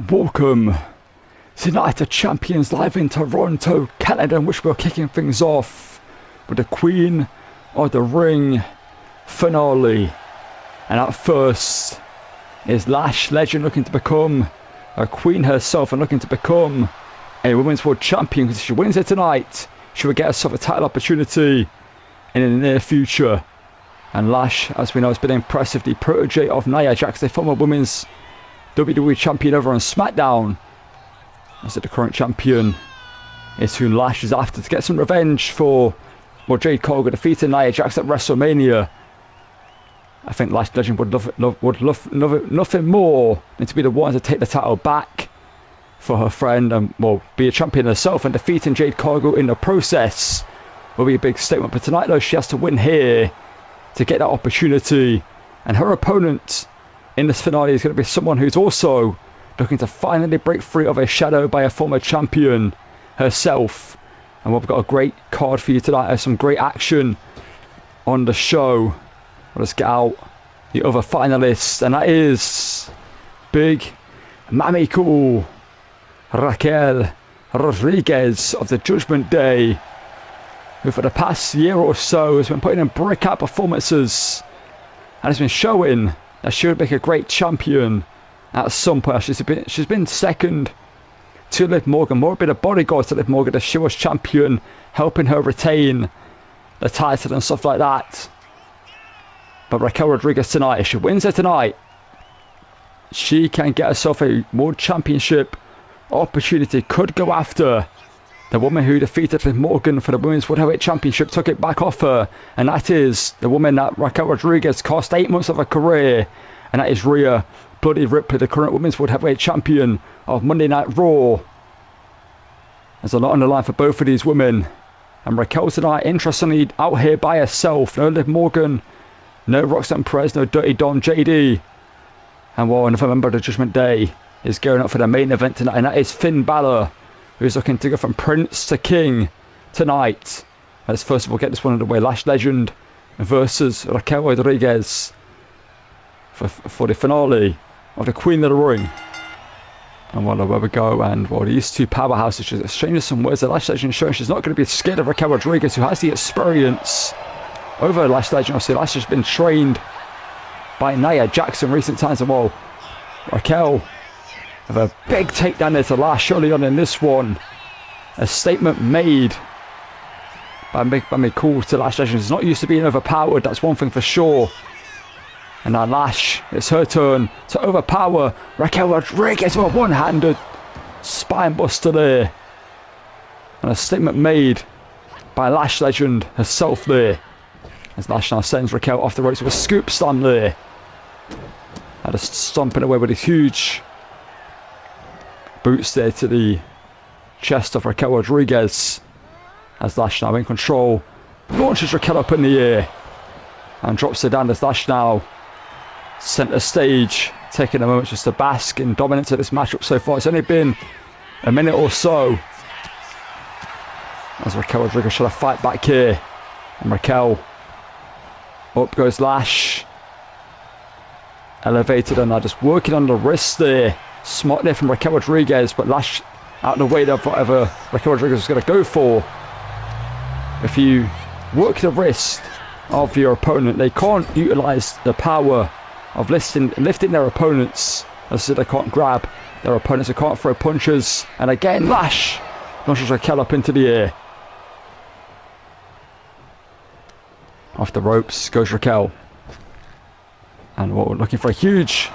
Welcome tonight, Champions live in Toronto, Canada, in which we're kicking things off with the Queen of the Ring finale. And at first is Lash, legend, looking to become a queen herself and looking to become a Women's World Champion. Because if she wins it tonight, she will get herself a title opportunity in the near future. And Lash, as we know, has been impressive, the protege of Nia Jax, the former Women's WWE champion over on SmackDown. As the current champion is who Lash is after to get some revenge for Jade Cargill defeating Nia Jax at WrestleMania. I think Lash Legend would love nothing more than to be the one to take the title back for her friend and be a champion herself, and defeating Jade Cargill in the process will be a big statement. But tonight though, she has to win here to get that opportunity, and her opponent in this finale is going to be someone who's also looking to finally break free of a shadow by a former champion herself. And we've got a great card for you tonight. There's some great action on the show. Let's get out the other finalists, and that is Big Mami Cool Raquel Rodriguez of the Judgment Day, who for the past year or so has been putting in breakout performances and has been showing that she would make a great champion at some point. She's been second to Liv Morgan, more been a bodyguard to Liv Morgan as she was champion, helping her retain the title and stuff like that. But Raquel Rodriguez tonight, if she wins it tonight, she can get herself a World Championship opportunity. Could go after the woman who defeated Liv Morgan for the Women's World Heavyweight Championship, took it back off her, and that is the woman that Raquel Rodriguez cost 8 months of her career, and that is Rhea Bloody Ripley, the current Women's World Heavyweight Champion of Monday Night Raw. There's a lot on the line for both of these women, and Raquel tonight, interestingly, out here by herself. No Liv Morgan, no Roxanne Perez, no Dirty Don JD, and another member of the Judgment Day is going up for the main event tonight, and that is Finn Balor, who's looking to go from Prince to King tonight. Let's first of all get this one underway. Lash Legend versus Raquel Rodriguez for the finale of the Queen of the Ring. And where we go, and these two powerhouses just exchanging some words. The Lash Legend showing she's not going to be scared of Raquel Rodriguez, who has the experience over Lash Legend. Obviously, Lash has been trained by Nia Jax in recent times, and Raquel have a big takedown there to Lash early on in this one. A statement made by me cool to Lash Legend. He's not used to being overpowered, that's one thing for sure. And now Lash, it's her turn to overpower Raquel Rodriguez with a one-handed spine buster there. And a statement made by Lash Legend herself there, as Lash now sends Raquel off the ropes with a scoop slam there. And just stomping away with his huge boots there to the chest of Raquel Rodriguez, as Lash now in control launches Raquel up in the air and drops her down, as Lash now centre stage, taking a moment just to bask in dominance of this matchup so far. It's only been a minute or so as Raquel Rodriguez trying to fight back here, and Raquel, up goes Lash, elevated, and now just working on the wrist there. Smart there from Raquel Rodriguez, but Lash out of the way of whatever Raquel Rodriguez is going to go for. If you work the wrist of your opponent, they can't utilise the power of lifting their opponents. As I said, they can't grab their opponents, they can't throw punches. And again, Lash launches Raquel up into the air. Off the ropes goes Raquel. And we're looking for a huge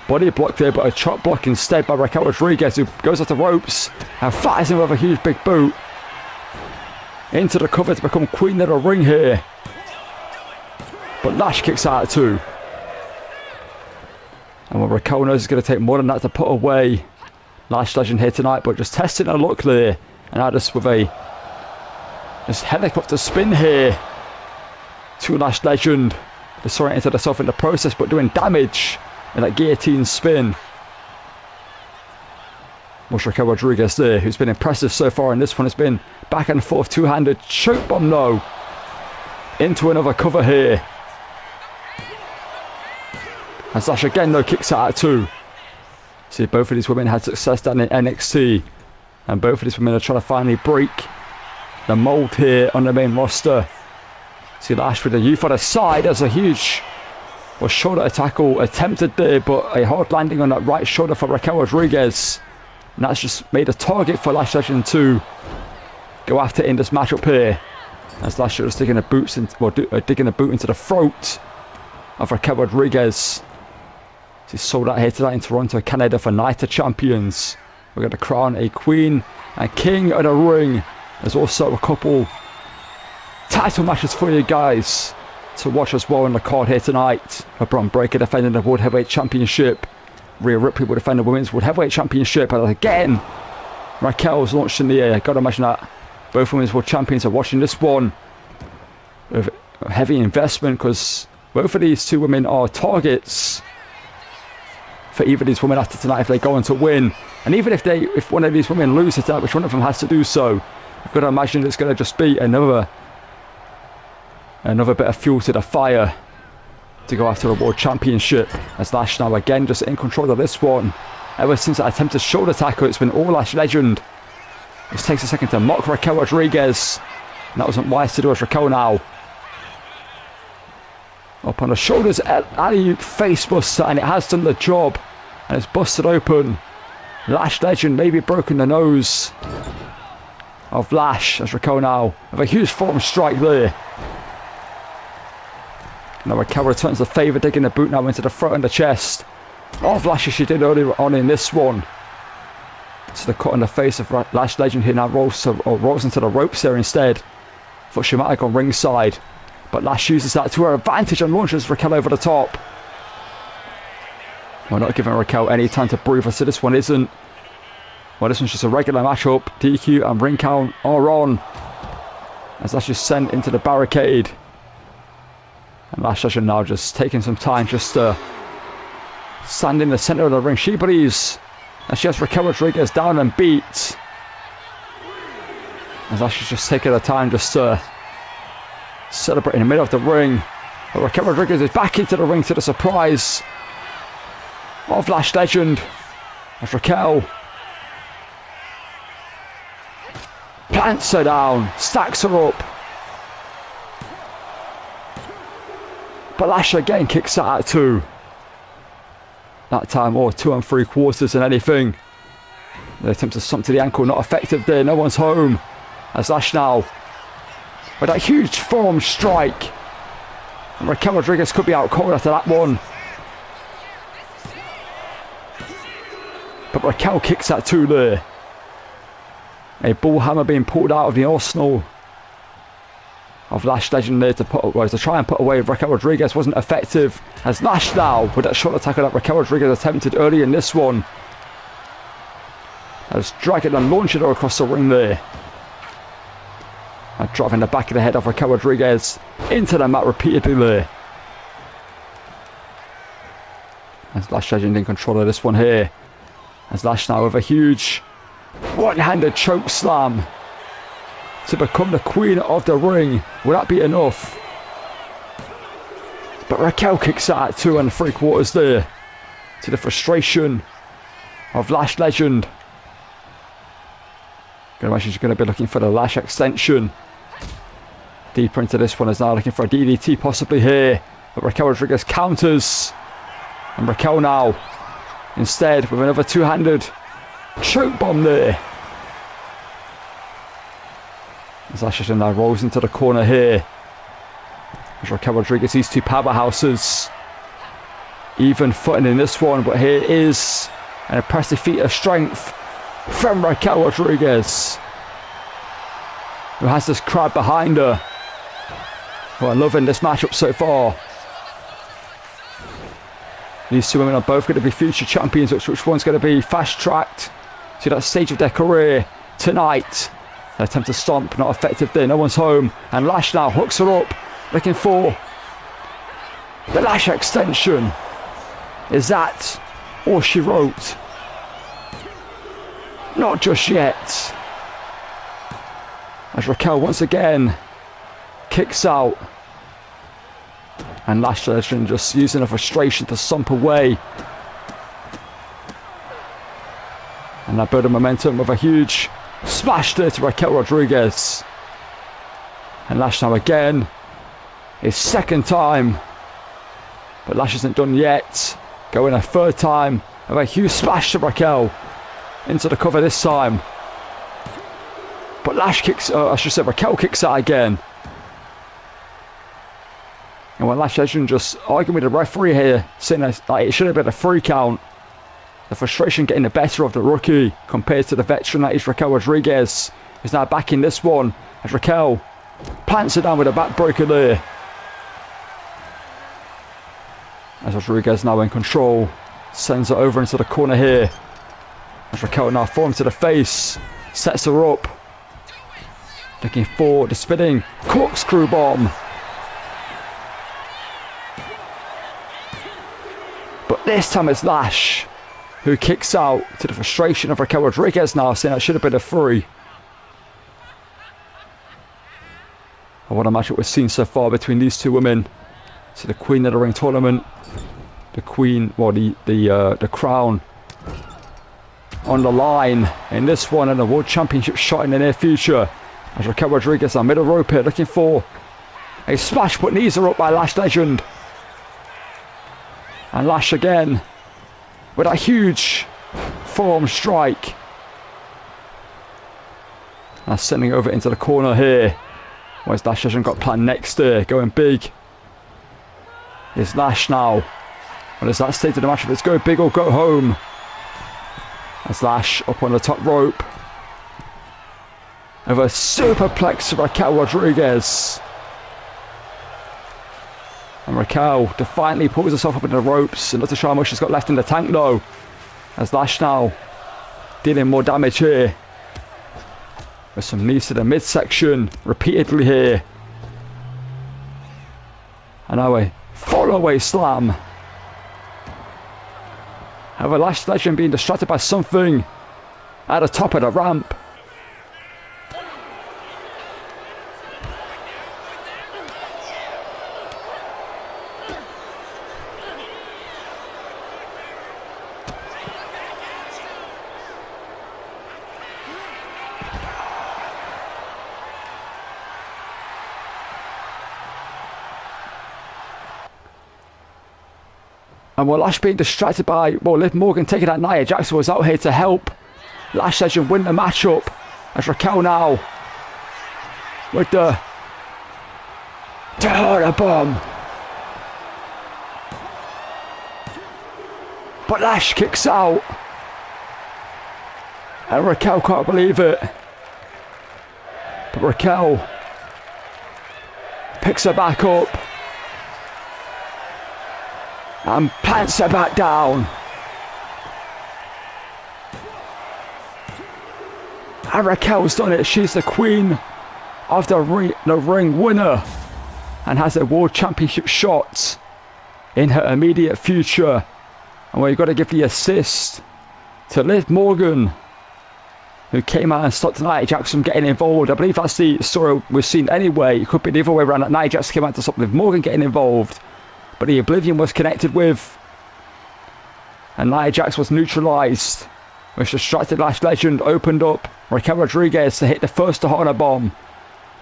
body block there, but a chop block instead by Raquel Rodriguez, who goes off the ropes and fires him with a huge big boot into the cover to become Queen of the Ring here. But Lash kicks out at 2. And Raquel knows it's going to take more than that to put away Lash Legend here tonight, but just testing her luck there. And now just with a helicopter spin here to Lash Legend, disoriented herself in the process, but doing damage in that guillotine spin. Was Raquel Rodriguez there, who's been impressive so far in this one. Has been back and forth, two-handed choke bomb though into another cover here. As Lash again though kicks out at 2. See, both of these women had success down in NXT, and both of these women are trying to finally break the mold here on the main roster. See, Lash with the youth on the side. There's a huge shoulder tackle attempted there, but a hard landing on that right shoulder for Raquel Rodriguez. And that's just made a target for Lash Legend to go after in this matchup here. As Lash is digging a boot into the throat of Raquel Rodriguez. She's sold out here tonight in Toronto, Canada for Night of Champions. We're going to crown a Queen and King of the Ring. There's also a couple title matches for you guys to watch as well in the card here tonight. Bron Breakker defending the World Heavyweight Championship. Rhea Ripley will defend the Women's World Heavyweight Championship. And again, Raquel's launched in the air. Gotta imagine that both Women's World Champions are watching this one with heavy investment, because both of these two women are targets for either of these women after tonight if they go on to win. And even if one of these women loses tonight, which one of them has to do so, I've got to imagine it's going to just be another bit of fuel to the fire to go after the World Championship. As Lash now again just in control of this one. Ever since that attempted shoulder tackle, it's been all Lash Legend. Just takes a second to mock Raquel Rodriguez. And that wasn't wise to do as Raquel now. Up on the shoulders, alley-oop face buster, and it has done the job. And it's busted open. Lash Legend maybe broken the nose of Lash, as Raquel now with a huge forearm strike there. Now Raquel returns the favour, digging the boot now into the throat and the chest of Lash, as she did earlier on in this one. So the cut on the face of Lash Legend here now rolls into the ropes there instead. Thought she might have gone ringside, but Lash uses that to her advantage and launches Raquel over the top. We're not giving Raquel any time to breathe. I said this one isn't. Well, this one's just a regular matchup. DQ and ring count are on. As Lash is sent into the barricade. And Lash Legend now just taking some time just to stand in the centre of the ring. She believes that she has Raquel Rodriguez down and beat. As Lash is just taking her time just to celebrate in the middle of the ring. But Raquel Rodriguez is back into the ring to the surprise of Lash Legend. As Raquel plants her down, stacks her up. But Lash again kicks out at 2. That time, or 2 3/4 and anything. The attempt to stomp to the ankle, not effective there. No one's home. As Lash now with that huge forearm strike. And Raquel Rodriguez could be out cold after that one. But Raquel kicks at 2 there. A bull hammer being pulled out of the arsenal of Lash Legend there to try and put away Raquel Rodriguez. Wasn't effective, as Lash now with that shoulder tackle that Raquel Rodriguez attempted early in this one has dragging and launching her across the ring there, and driving the back of the head of Raquel Rodriguez into the mat repeatedly there. As Lash Legend in control of this one here, as Lash now with a huge one-handed choke slam to become the queen of the ring. Will that be enough? But Raquel kicks out at 2 3/4 there, to the frustration of Lash Legend. I imagine she's going to be looking for the Lash extension. Deeper into this one, is now looking for a DDT possibly here. But Raquel Rodriguez counters. And Raquel now instead with another two-handed choke bomb there. As Lash Legend now rolls into the corner here. As Raquel Rodriguez, these two powerhouses even footing in this one, but here is an impressive feat of strength from Raquel Rodriguez, who has this crowd behind her, who are loving this matchup so far. These two women are both going to be future champions. Which one's going to be fast-tracked to that stage of their career tonight? An attempt to stomp, not effective there. No one's home. And Lash now hooks her up, looking for the Lash extension. Is that all she wrote? Not just yet. As Raquel once again kicks out. And Lash Legend just using her frustration to stomp away And that building momentum with a huge smash there to Raquel Rodriguez. And Lash now again. His second time. But Lash isn't done yet. Going a third time. With a huge smash to Raquel. Into the cover this time. But Lash kicks, Raquel kicks out again. And when Lash Legend just arguing with the referee here, saying that it should have been a 3 count. The frustration getting the better of the rookie compared to the veteran that is Raquel Rodriguez. Is now back in this one as Raquel plants it down with a backbreaker there. As Rodriguez now in control, sends it over into the corner here. As Raquel now forms to the face, sets her up. Looking for the spinning corkscrew bomb. But this time it's Lash who kicks out to the frustration of Raquel Rodriguez now, saying that should have been a 3. And what a matchup we've seen so far between these two women. So the Queen of the Ring tournament, the Queen, well, the crown on the line in this one, and a World Championship shot in the near future. As Raquel Rodriguez on middle rope here, looking for a smash, but knees are up by Lash Legend. And Lash again with a huge forearm strike. And sending over into the corner here. Where's Lash Legend got planned next there? Going big. Here's Lash now. What is that state of the match? If it's go big or go home. As Lash up on the top rope. With a superplex to Raquel Rodriguez. And Raquel defiantly pulls herself up in the ropes. And not to show how much she's got left in the tank though. As Lash now dealing more damage here. With some knees to the midsection repeatedly here. And now a follow-away slam. However, Lash Legend being distracted by something at the top of the ramp. And while Lash being distracted by, Liv Morgan taking that Nia Jackson was out here to help Lash Legend win the matchup. As Raquel now with the Terror Bomb. But Lash kicks out. And Raquel can't believe it. But Raquel picks her back up. And plants her back down. And Raquel's done it. She's the Queen of the ring winner. And has a World Championship shot in her immediate future. And we've got to give the assist to Liv Morgan, who came out and stopped Nia Jackson getting involved. I believe that's the story we've seen anyway. It could be the other way around, that Nia Jackson came out to stop Liv Morgan getting involved. But the Oblivion was connected with. And Nia Jax was neutralised. Which distracted Lash Legend, opened up Raquel Rodriguez to hit the first Tahana bomb.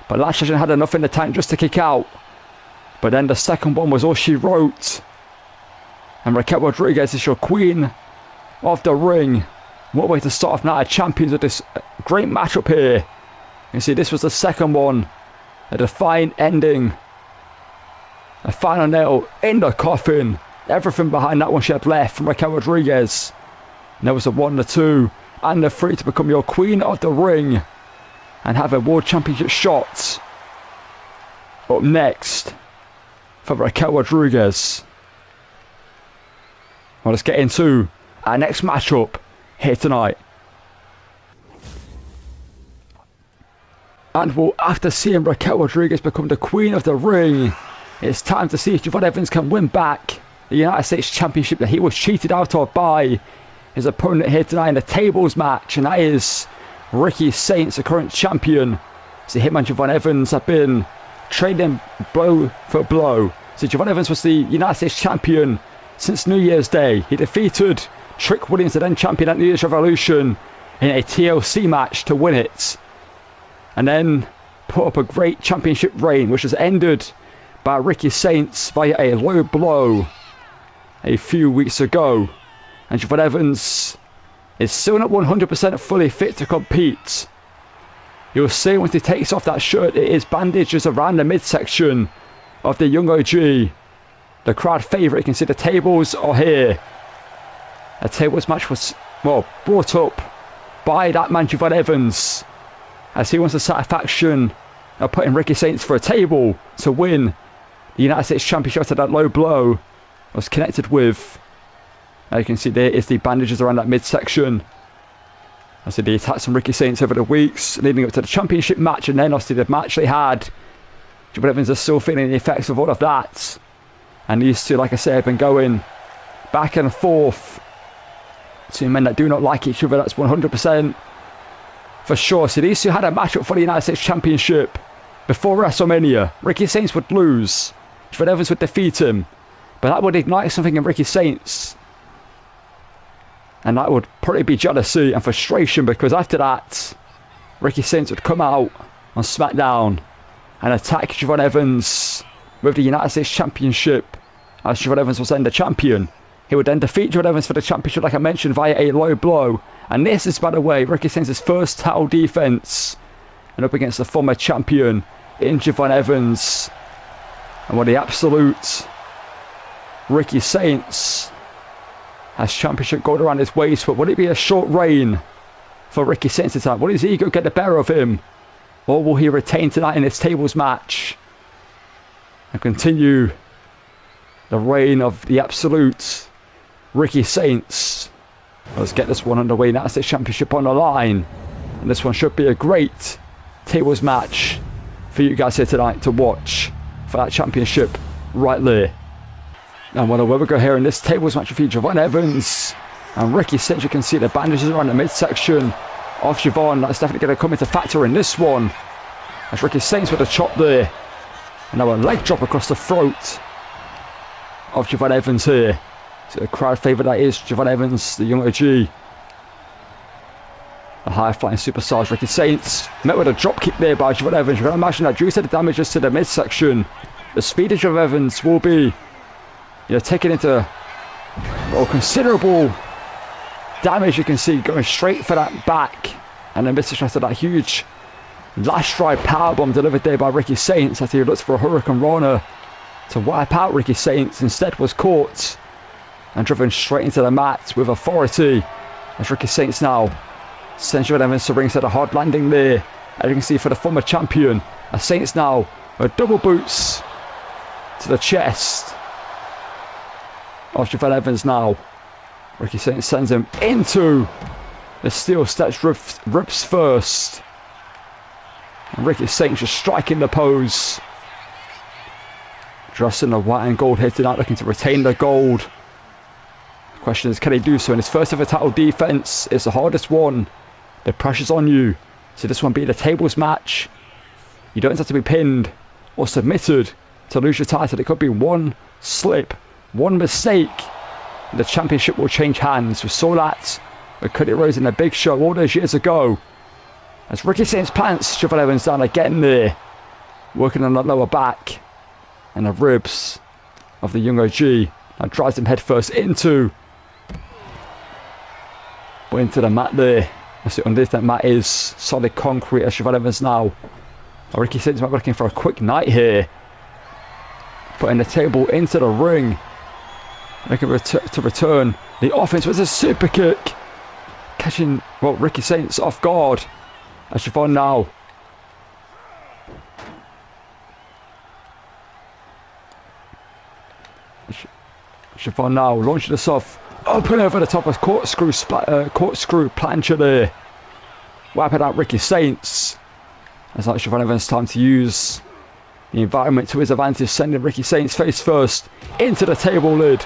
But Lash Legend had enough in the tank just to kick out. But then the second one was all she wrote. And Raquel Rodriguez is your Queen of the Ring. What way to start off Night of Champions with this great matchup here. You see, this was the second one. A defiant ending. A final nail in the coffin. Everything behind that one she had left from Raquel Rodriguez. And there was a 1, the 2, and the 3 to become your Queen of the Ring. And have a World Championship shot. Up next for Raquel Rodriguez. Well, let's get into our next matchup here tonight. And well, after seeing Raquel Rodriguez become the Queen of the Ring, it's time to see if JeVon Evans can win back the United States Championship that he was cheated out of by his opponent here tonight in the tables match, and that is Ricky Saints, the current champion. So him and JeVon Evans have been trading blow for blow. So JeVon Evans was the United States champion since New Year's Day. He defeated Trick Williams, the then champion at New Year's Revolution, in a TLC match to win it. And then put up a great championship reign, which was ended by Ricky Saints via a low blow a few weeks ago. And JeVon Evans is still not 100% fully fit to compete. You'll see once he takes off that shirt, it is bandages around the midsection of the young OG. The crowd favourite. You can see the tables are here. A tables match was, well, brought up by that man JeVon Evans, as he wants the satisfaction of putting Ricky Saints for a table to win the United States Championship after that low blow was connected with. Now you can see there is the bandages around that midsection. I see the attacks on Ricky Saints over the weeks leading up to the championship match, and then obviously the match they had. JeVon Evans is still feeling the effects of all of that. And these two, like I said, have been going back and forth. Two men that do not like each other, that's 100% for sure. So these two had a matchup for the United States Championship before WrestleMania. Ricky Saints would lose, JeVon Evans would defeat him, but that would ignite something in Ricky Saints. And that would probably be jealousy and frustration, because after that, Ricky Saints would come out on SmackDown and attack JeVon Evans with the United States Championship, as JeVon Evans was then the champion. He would then defeat JeVon Evans for the championship, like I mentioned, via a low blow. And this is, by the way, Ricky Saints' first title defense, and up against the former champion in JeVon Evans. And what the absolute Ricky Saints has championship gold around his waist, but would it be a short reign for Ricky Saints this time? Will his ego get the better of him, or will he retain tonight in this tables match and continue the reign of the absolute Ricky Saints? Let's get this one underway. That's the championship on the line, and this one should be a great tables match for you guys here tonight to watch for that championship right there. And well, we go here in this tables match with JeVon Evans and Ricky Saints. You can see the bandages around the midsection of JeVon. That's definitely going to come into factor in this one, as Ricky Saints with a chop there, and now a leg drop across the throat of JeVon Evans here. So the crowd favourite that is JeVon Evans, the young OG. A high-flying superstar Ricky Saints met with a drop kick there by JeVon Evans. You can imagine that due to the damages to the midsection, the speed of JeVon Evans will be, taken into considerable damage. You can see going straight for that back, and then midsection after that huge Lash stride powerbomb delivered there by Ricky Saints, as he looked for a Hurricane Rana to wipe out Ricky Saints. Instead was caught and driven straight into the mat with authority, as Ricky Saints now sends JeVon Evans to ringside. A hard landing there, as you can see, for the former champion. As Saints now with double boots to the chest of JeVon Evans now. Ricky Saints sends him into the steel steps, rips first, and Ricky Saints just striking the pose, dressed in the white and gold here tonight, looking to retain the gold. The question is, can he do so in his first ever title defense? It's the hardest one. The pressure's on you. So this one be the tables match. You don't have to be pinned or submitted to lose your title. It could be one slip, one mistake, and the championship will change hands. We saw that with Cody Rhodes in a big show all those years ago, as Ricky Saints plants JeVon Evans down again there, working on that lower back and the ribs of the young OG, and drives him headfirst into the mat there. I see underneath that mat is solid concrete, as JeVon Evans now. Ricky Saints might be looking for a quick night here, putting the table into the ring, looking to return the offense with a super kick, catching Ricky Saints off guard, as JeVon now launching us off, open over the top of corkscrew plancher there, wiping out Ricky Saints. As like JeVon Evans time to use the environment to his advantage, sending Ricky Saints face first into the table lid.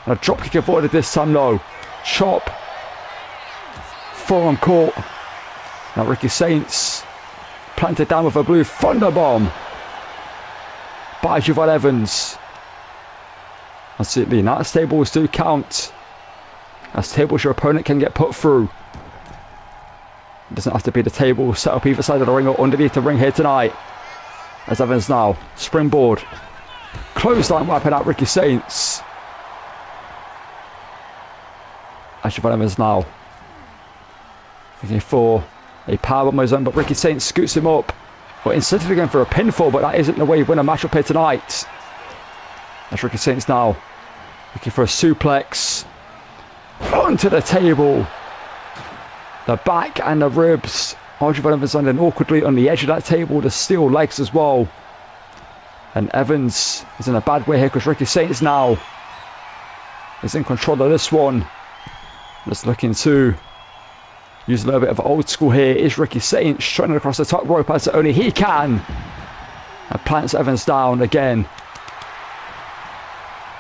And a drop kick avoided this time though. Chop, forearm caught. Now Ricky Saints planted down with a blue thunder bomb by JeVon Evans. That's it, now tables do count, as tables your opponent can get put through. It doesn't have to be the table set up either side of the ring or underneath the ring here tonight. As Evans now, springboard. Clothesline wiping out Ricky Saints. As JeVon Evans now. Looking for a powerbomb on his own, but Ricky Saints scoots him up. But instead of going for a pinfall, but that isn't the way you win a matchup here tonight. As Ricky Saints now looking for a suplex. Onto the table. The back and the ribs. JeVon Evans landing awkwardly on the edge of that table. The steel legs as well. And Evans is in a bad way here because Ricky Saints now is in control of this one. Just looking to use a little bit of old school here. Is Ricky Saints strutting across the top rope as only he can. And plants Evans down again.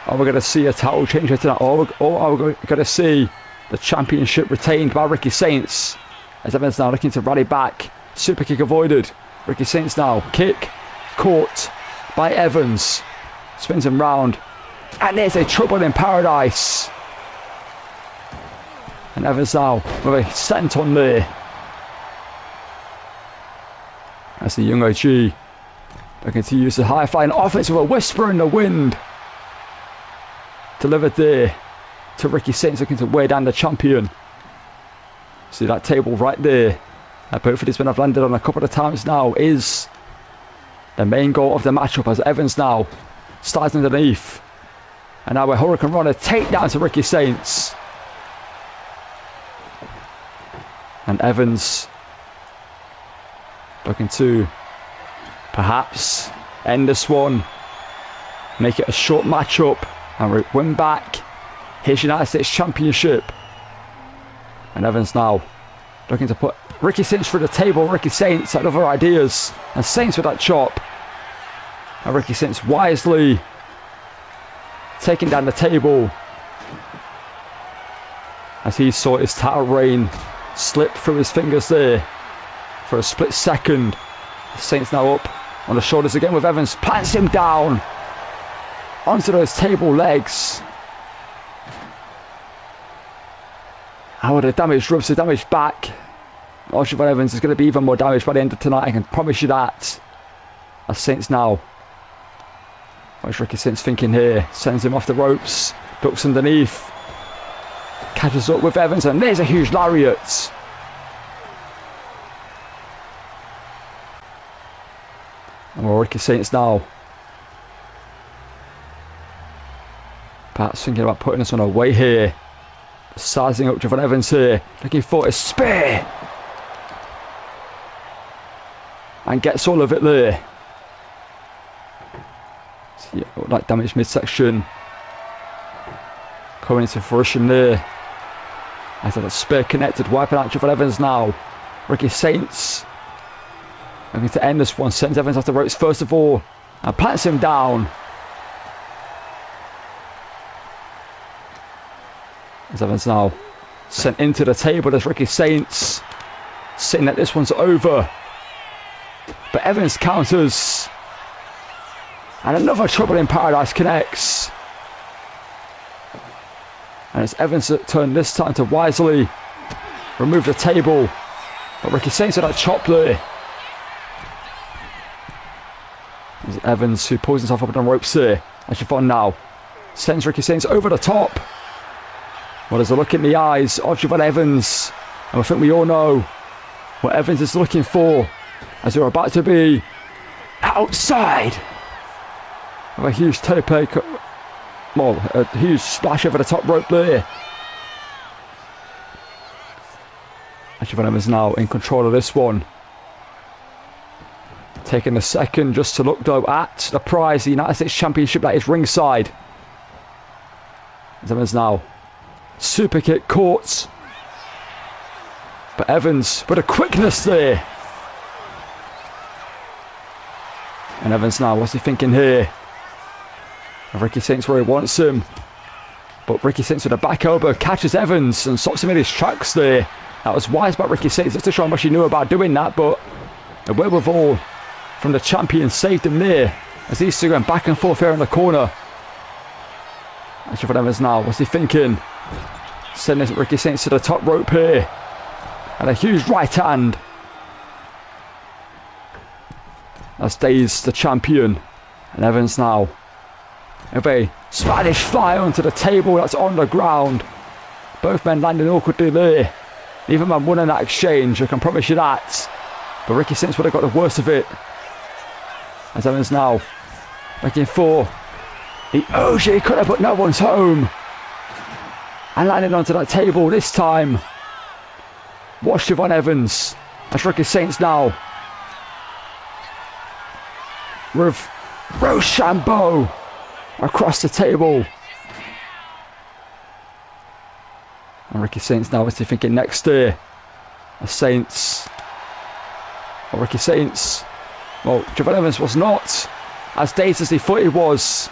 Are we going to see a title change here tonight? Or are we going to see the championship retained by Ricky Saints? As Evans now looking to rally back. Super kick avoided. Ricky Saints now. Kick. Caught by Evans. Spins him round. And there's a trouble in paradise. And Evans now with a senton there. As the young OG looking to use the high flying offense with a whisper in the wind. Delivered there to Ricky Saints, looking to wear down the champion. See that table right there. Both of these men have landed on a couple of times now. Is the main goal of the matchup as Evans now starts underneath. And now a Hurricane Runner takedown to Ricky Saints. And Evans looking to perhaps end this one. Make it a short matchup. And win back his United States Championship. And Evans now looking to put Ricky Saints through the table. Ricky Saints had other ideas. And Saints with that chop. And Ricky Saints wisely taking down the table. As he saw his title reign slip through his fingers there. For a split second. Saints now up on the shoulders again with Evans. Plants him down. Onto those table legs. How are the damaged rubs, the damaged back. JeVon Evans is going to be even more damaged by the end of tonight, I can promise you that. As Saints now. What's Ricky Saints thinking here? Sends him off the ropes. Ducks underneath. Catches up with Evans and there's a huge lariat. And more Ricky Saints now. Perhaps thinking about putting this one away here. Sizing up JeVon Evans here. Looking for a spear. And gets all of it there. So yeah, that damaged midsection. Coming into fruition there. I thought that spear connected. Wiping out JeVon Evans now. Ricky Saints looking to end this one. Sends Evans off the ropes first of all. And plants him down. As Evans now sent into the table as Ricky Saints saying that this one's over. But Evans counters. And another trouble in paradise connects. And it's Evans' turn this time to wisely remove the table. But Ricky Saints with that chop there. There's Evans who pulls himself up on the ropes there. And JeVon now sends Ricky Saints over the top. Well, there's a look in the eyes of JeVon Evans. And I think we all know what Evans is looking for. As they're about to be outside. Of a huge tope. Well, a huge splash over the top rope there. And JeVon Evans now in control of this one. Taking a second just to look though at the prize, the United States Championship that is ringside. Evans now. Super kick caught. But Evans with a quickness there. And Evans now, what's he thinking here? And Ricky Saints where he wants him. But Ricky Saints with a back elbow catches Evans and stops him in his tracks there. That was wise by Ricky Saints just to show how much he knew about doing that. But the wherewithal from the champion saved him there. As these two going back and forth here in the corner. And JeVon Evans now, what's he thinking? Sending Ricky Saints to the top rope here. And a huge right hand. As Day's the champion. And Evans now. With a Spanish fly onto the table that's on the ground. Both men landing awkwardly there. Neither man won in that exchange, I can promise you that. But Ricky Saints would have got the worst of it. As Evans now looking for the OG cutter, but no one's home. And landing onto that table this time. Watch JeVon Evans. That's Ricky Saints now. With Rochambeau across the table. And Ricky Saints now is thinking next year. A Saints. Or Ricky Saints. Well, JeVon Evans was not as dazed as he thought he was.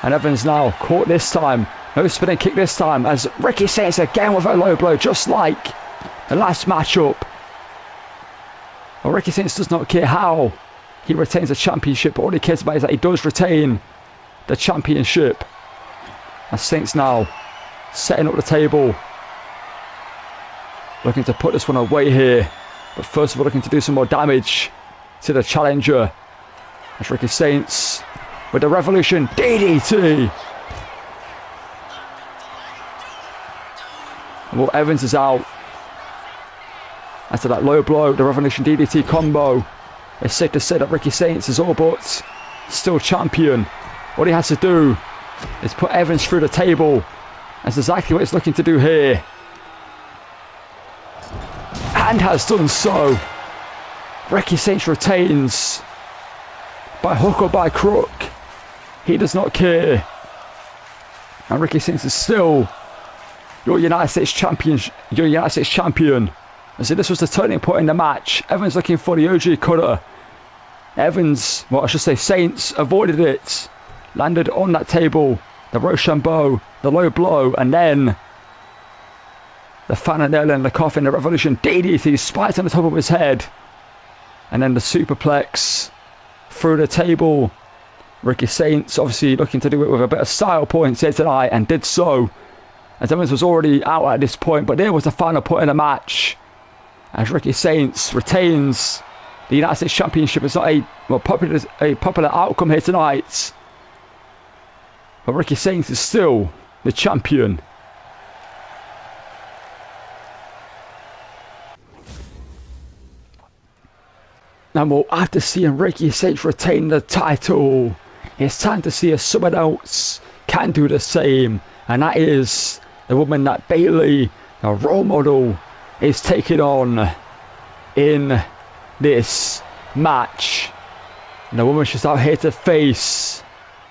And Evans now caught this time. No spinning kick this time. As Ricky Saints again with a low blow, just like the last matchup. Well, Ricky Saints does not care how he retains the championship. All he cares about is that he does retain the championship. And Saints now setting up the table. Looking to put this one away here. But first of all looking to do some more damage to the challenger. That's Ricky Saints with the Revolution DDT. And well, Evans is out. After that low blow, the Revolution DDT combo. It's safe to say that Ricky Saints is all but still champion. What he has to do is put Evans through the table. That's exactly what he's looking to do here. And has done so. Ricky Saints retains. By hook or by crook. He does not care. And Ricky Saints is still your United States champion. Your United States champion. And so this was the turning point in the match. Evans looking for the OG cutter. Evans, well I should say Saints, avoided it. Landed on that table. The Rochambeau, the low blow, and then the final nail in the coffin, the Revolution DDT spiked on the top of his head. And then the superplex through the table. Ricky Saints obviously looking to do it with a bit of style points here tonight, and did so. As Evans was already out at this point, but there was the final point in the match. As Ricky Saints retains the United States Championship. It's not a popular outcome here tonight. But Ricky Saints is still the champion. And well, after seeing Ricky Saints retain the title, it's time to see if someone else can do the same. And that is the woman that Bayley, the role model, is taking on in this match. And the woman she's out here to face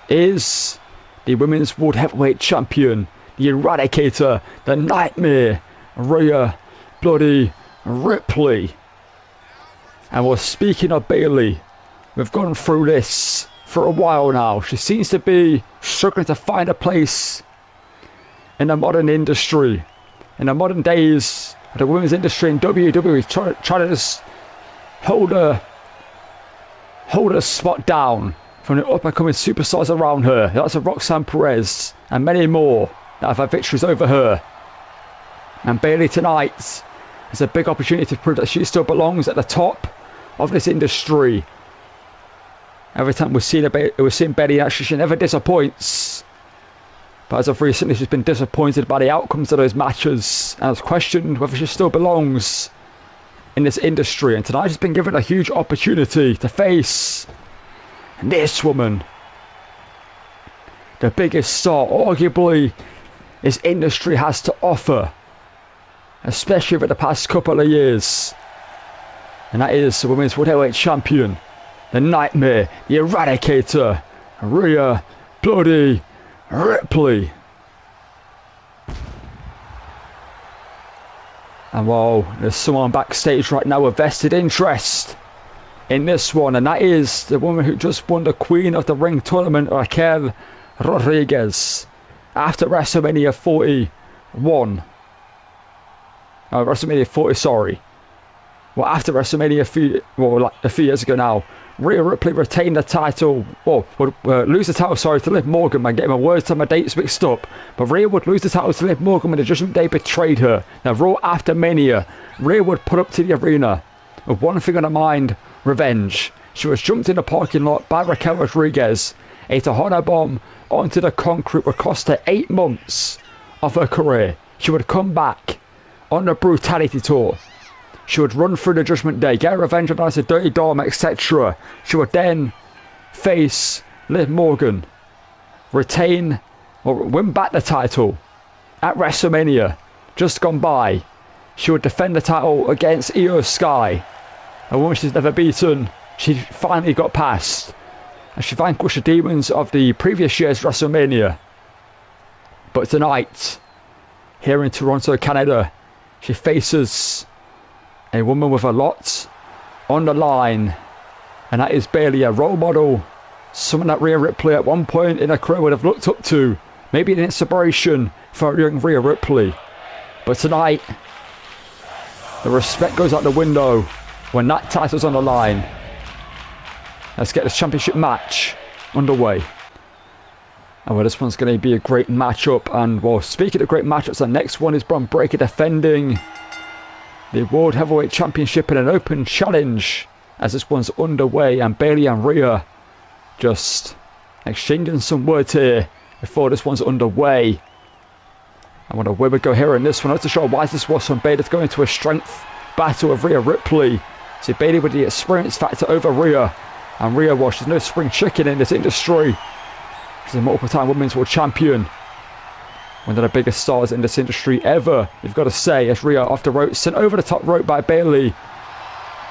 is the Women's World Heavyweight Champion, the Eradicator, the Nightmare, Rhea bloody Ripley. And we're speaking of Bayley, we've gone through this for a while now. She seems to be struggling to find a place in the modern industry. In the modern days, the women's industry in WWE, trying to just hold her spot down from the up-and-coming superstars around her. That's Roxanne Perez and many more that have had victories over her. And Bayley tonight is a big opportunity to prove that she still belongs at the top of this industry. Every time we've seen Bayley, actually she never disappoints. But as of recently, she's been disappointed by the outcomes of those matches and has questioned whether she still belongs in this industry. And tonight she's been given a huge opportunity to face this woman, the biggest star arguably this industry has to offer, especially over the past couple of years. And that is the Women's World Heavyweight Champion, the Nightmare, the Eradicator, Rhea bloody Ripley. And while there's someone backstage right now with vested interest in this one, and that is the woman who just won the Queen of the Ring tournament, Raquel Rodriguez, after WrestleMania 41. WrestleMania 40, sorry. Well, after WrestleMania a few years ago now, Rhea Ripley retained the title, would lose the title, to Liv Morgan. I'm getting my words and my dates mixed up. But Rhea would lose the title to Liv Morgan when the Judgment Day betrayed her. Now, Raw after Mania, Rhea would put up to the arena with one thing on her mind: revenge. She was jumped in the parking lot by Raquel Rodriguez. A Tejana bomb onto the concrete would cost her 8 months of her career. She would come back on the Brutality Tour. She would run through the Judgment Day, get revenge on us, a Dirty Dom, etc. She would then face Liv Morgan, retain or win back the title at WrestleMania just gone by. She would defend the title against Io Sky, a woman she's never beaten. She finally got past, and she vanquished the demons of the previous year's WrestleMania. But tonight, here in Toronto, Canada, she faces a woman with a lot on the line, and that is Bayley, a role model, someone that Rhea Ripley at one point in her career would have looked up to, maybe an inspiration for young Rhea Ripley. But tonight, the respect goes out the window when that title's on the line. Let's get this championship match underway. And well, this one's going to be a great matchup. And well, speaking of great matchups, the next one is Bron Breakker defending the World Heavyweight Championship in an open challenge as this one's underway, and Bayley and Rhea just exchanging some words here before this one's underway. I wonder where we go here in this one. Not too sure why this was from Bayley to go into a strength battle with Rhea Ripley. See, Bayley with the experience factor over Rhea, and Rhea, well, she's no spring chicken in this industry. She's a multiple-time women's world champion, one of the biggest stars in this industry ever, you've got to say, as Rhea off the rope, sent over the top rope by Bayley.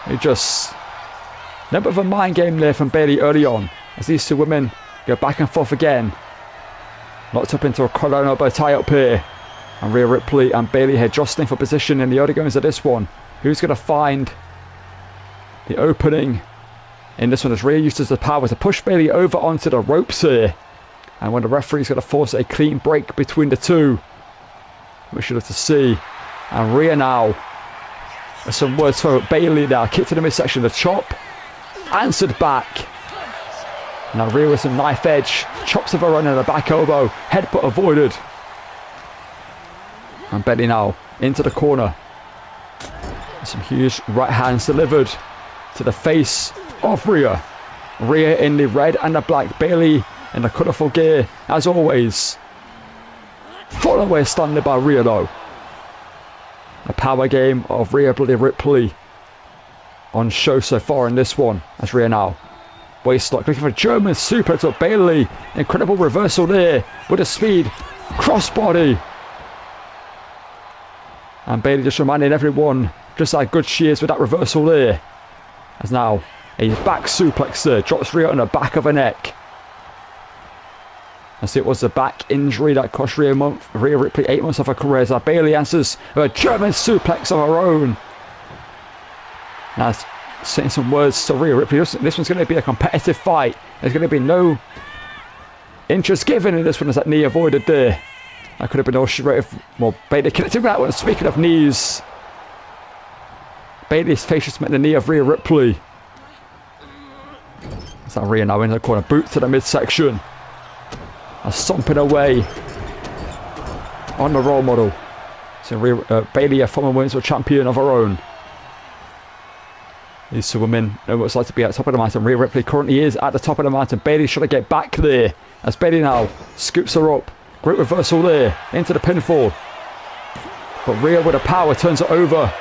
It just, a little bit of a mind game there from Bayley early on, as these two women go back and forth again. Locked up into a collar elbow tie up here, and Rhea Ripley and Bayley here jostling for position in the early goings of this one. Who's going to find the opening in this one, as Rhea uses the power to push Bayley over onto the ropes here. And when the referee's going to force a clean break between the two, we should have to see. And Rhea now, with some words for Bayley now, kick to the midsection, the chop, answered back. Now Rhea with some knife edge, chops of her own and a back elbow, headbutt avoided. And Bayley now into the corner. Some huge right hands delivered to the face of Rhea. Rhea in the red and the black, Bayley in the colourful gear, as always. Full away standing by Rhea though. The power game of Rhea bloody Ripley on show so far in this one, as Rhea now waist lock, looking for a German suplex of Bayley. Incredible reversal there with a speed crossbody. And Bayley just reminding everyone just how good she is with that reversal there. As now a back suplex there, drops Rhea on the back of her neck. I see it was the back injury that cost Rhea Ripley 8 months of her career, as Bayley answers with a German suplex of her own. Now saying some words to Rhea Ripley. This one's going to be a competitive fight. There's going to be no interest given in this one, as that knee avoided there. That could have been all straight if, well, Bayley connected with that one. Speaking of knees, Bayley's face just met the knee of Rhea Ripley. Is that Rhea now in the corner? Boot to the midsection. Stomping away on the role model. So Bayley, a former women's world champion of her own. These two women know what it's like to be at the top of the mountain. Rhea Ripley currently is at the top of the mountain. Bayley trying to get back there, as Bayley now scoops her up. Great reversal there into the pinfall. But Rhea with the power turns it over.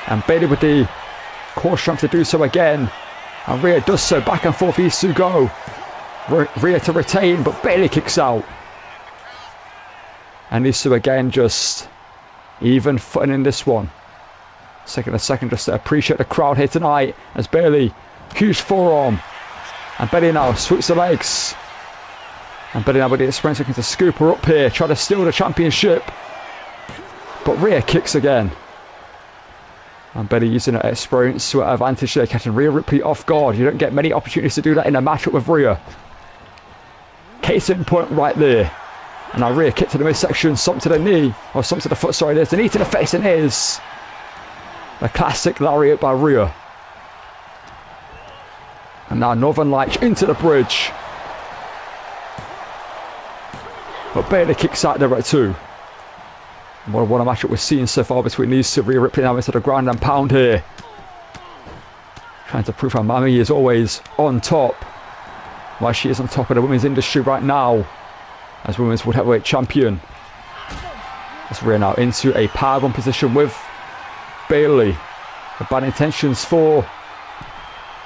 And Bayley with the core strength to do so again. And Rhea does so. Back and forth these two go. Rhea to retain, but Bayley kicks out. And these two again just even footing in this one. Second a second just to appreciate the crowd here tonight, as Bayley, huge forearm. And Bayley now swoops the legs. And Bayley now with the experience looking to scoop her up here, try to steal the championship. But Rhea kicks again. And Bayley using her experience to her advantage there, catching Rhea Ripley off guard. You don't get many opportunities to do that in a matchup with Rhea. Case in point right there. And now Rhea kick to the midsection, stomp to the knee, or stomp to the foot, sorry, there's the knee to the face, and is A classic lariat by Rhea. And now Northern Lights into the bridge. But Bayley kicks out there at 2. What a matchup we're seeing so far between these two. Rhea Ripley now into the ground and pound here. Trying to prove how Mammy is always on top. Why she is on top of the women's industry right now. As women's world heavyweight champion. As Rhea now into a powerbomb position with Bayley. The bad intentions for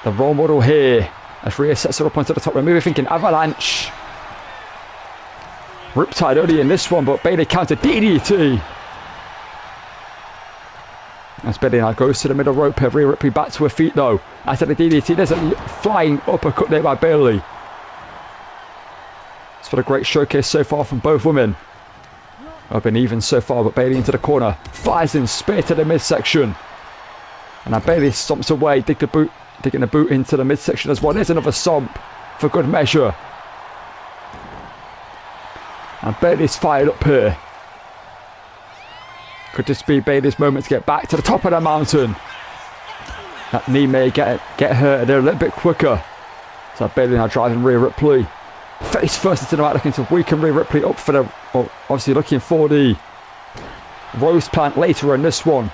the role model here. As Rhea sets her up onto the top. We're maybe thinking avalanche. Riptide early in this one, but Bayley countered DDT. As Bayley now goes to the middle rope. Rhea Ripley back to her feet though. After the DDT, there's a flying uppercut there by Bayley. It's for a great showcase so far from both women. I've been even so far, but Bayley into the corner. Flies in, spear to the midsection. And now Bayley stomps away, digging the boot into the midsection as well. There's another stomp for good measure. And Bayley's fired up here. Could this be Bayley's moment to get back to the top of the mountain? That knee may get her there a little bit quicker. So Bayley now driving Rhea Ripley. Face first into the mat, looking to weaken Rhea Ripley up for the... Well, obviously looking for the rose plant later in this one.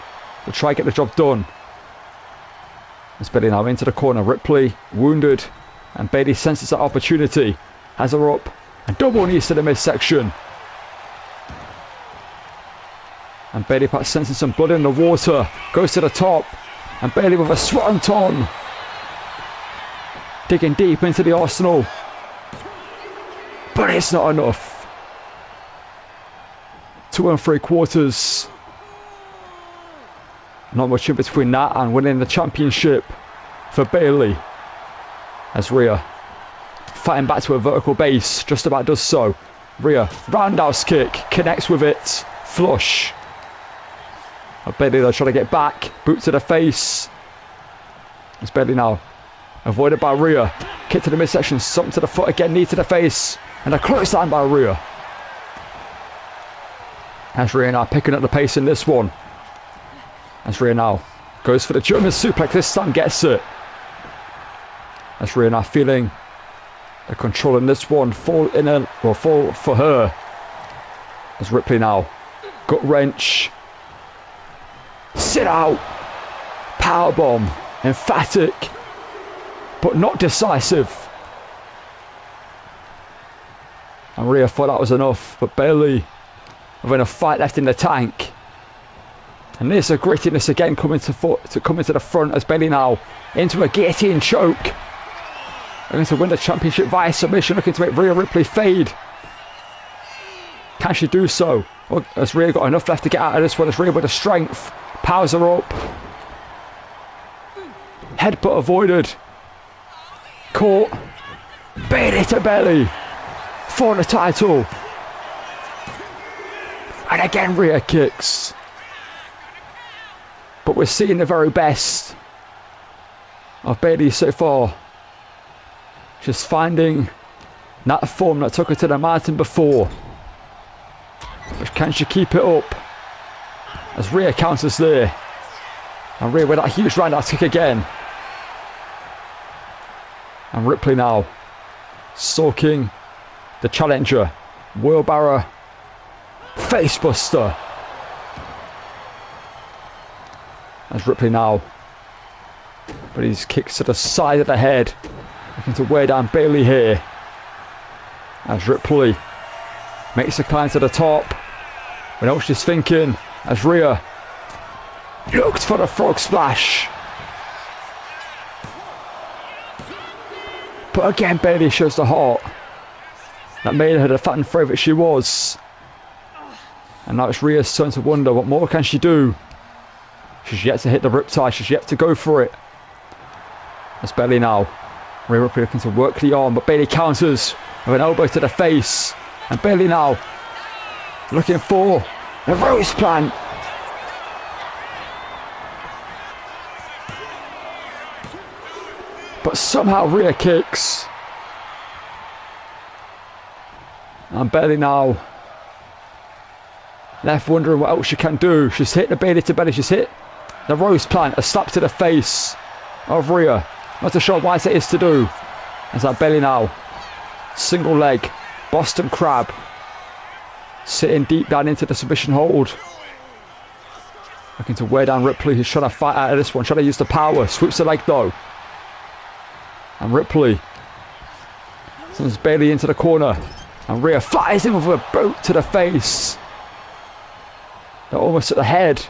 To try and get the job done. As Bayley now into the corner. Ripley wounded. And Bayley senses that opportunity. Has her up. And double knees to the midsection. And Bayley perhaps sensing some blood in the water. Goes to the top. And Bayley with a swanton. Digging deep into the arsenal. But it's not enough. 2 3/4. Not much in between that and winning the championship for Bayley. As Rhea fighting back to a vertical base, just about does so. Rhea, roundhouse kick, connects with it, flush. Bayley though trying to get back, boot to the face. It's Bayley now, avoided by Rhea. Kick to the midsection, something to the foot again, knee to the face. And a clothesline by Rhea. As Rhea now picking up the pace in this one. As Rhea now goes for the German suplex, this time gets it. As Rhea now feeling the control in this one, fall for her. As Ripley now, gut wrench. Sit out. Powerbomb. Emphatic. But not decisive. And Rhea thought that was enough, but Bayley with enough fight left in the tank. And there's a grittiness again coming to the front as Bayley now into a guillotine choke. Looking to win the championship via submission, looking to make Rhea Ripley fade. Can she do so? Well, has Rhea got enough left to get out of this one? As Rhea with the strength powers her up. Headbutt avoided. Caught. Bayley to belly. For the title. And again Rhea kicks. But we're seeing the very best of Bayley so far. Just finding that form that took her to the mountain before. But can she keep it up? As Rhea counters there. And Rhea with that huge roundhouse kick again. And Ripley now stalking the challenger. Wheelbarrow. Facebuster. As Ripley now. But he's kicks to the side of the head. Looking to wear down Bayley here. As Ripley makes the climb to the top. We know what she's thinking. As Rhea looked for the frog splash. But again Bayley shows the heart that made her the fan favourite she was. And now it's Rhea's turn to wonder what more can she do. She's yet to hit the riptide. She's yet to go for it. That's Bayley now. Rhea Ripley looking to work the arm, but Bayley counters with an elbow to the face. And Bayley now looking for the rose plant. But somehow Rhea kicks. And Bayley now left wondering what else she can do. She's hit the Bayley to belly. She's hit The rose plant, a slap to the face of Rhea. Not too sure what it is to do. As that Bayley now. Single leg. Boston Crab. Sitting deep down into the submission hold. Looking to wear down Ripley, who's trying to fight out of this one. Trying to use the power. Sweeps the leg though. And Ripley sends Bayley into the corner. And Rhea fires him with a boot to the face. They're almost at the head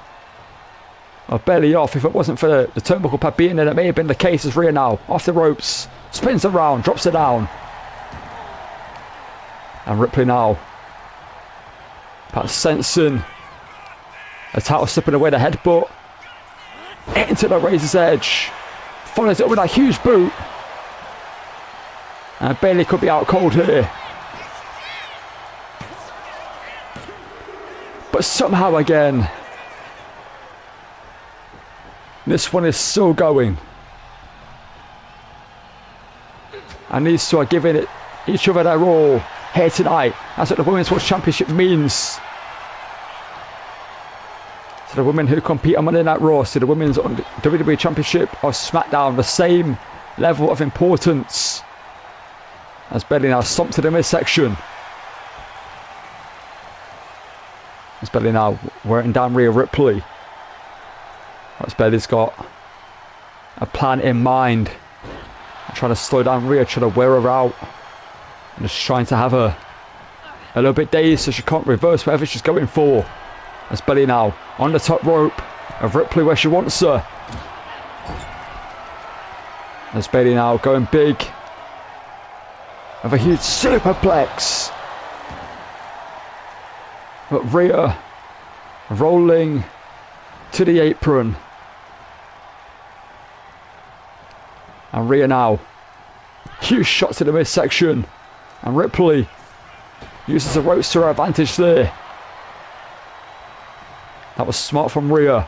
of Bayley off. If it wasn't for the turnbuckle pad being there, that may have been the case. As Rhea now off the ropes. Spins around. Drops it down. And Ripley now. Perhaps sensing a title slipping away the headbutt. Into the razor's edge. Follows it with a huge boot. And Bayley could be out cold here. But somehow again, this one is still going. And these two are giving it each other their all here tonight. That's what the Women's World Championship means. To the women who compete on Monday Night Raw, to the Women's WWE Championship or SmackDown, the same level of importance. As Bayley now stomped to the midsection. As Bayley now wearing down Rhea Ripley. As Bayley's got a plan in mind. Trying to slow down Rhea, trying to wear her out. And just trying to have her a little bit dazed so she can't reverse whatever she's going for. As Bayley now on the top rope of Ripley where she wants her. As Bayley now going big. Of a huge superplex. But Rhea rolling to the apron. And Rhea now. Huge shot to the midsection. And Ripley uses the ropes to her advantage there. That was smart from Rhea.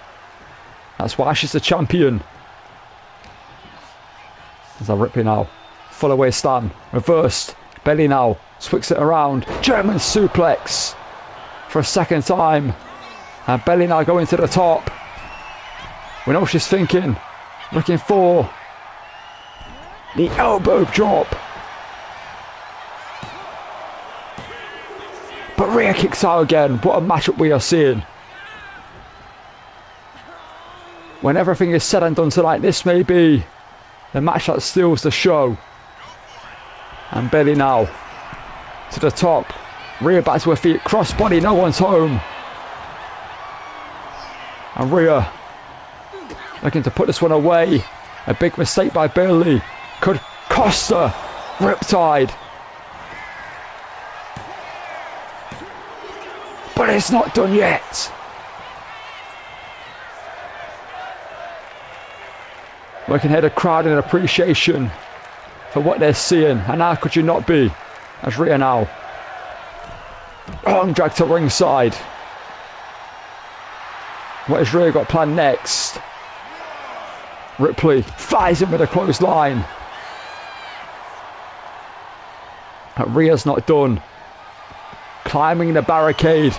That's why she's the champion. As Ripley now. Full away stand. Reversed. Bayley now. Swings it around. German suplex. For a second time. And Bayley now going to the top. We know what she's thinking. Looking for the elbow drop. But Rhea kicks out again. What a matchup we are seeing. When everything is said and done tonight, this may be the match that steals the show. And Bayley now to the top. Rhea back to her feet. Crossbody, no one's home. And Rhea looking to put this one away. A big mistake by Bayley. Could cost her. Riptide. But it's not done yet. We can hear the crowd in appreciation for what they're seeing. And how could you not be? As Rhea now arm drag to ringside. What has Rhea got planned next? Ripley fires him with a clothesline. But Rhea's not done. Climbing the barricade.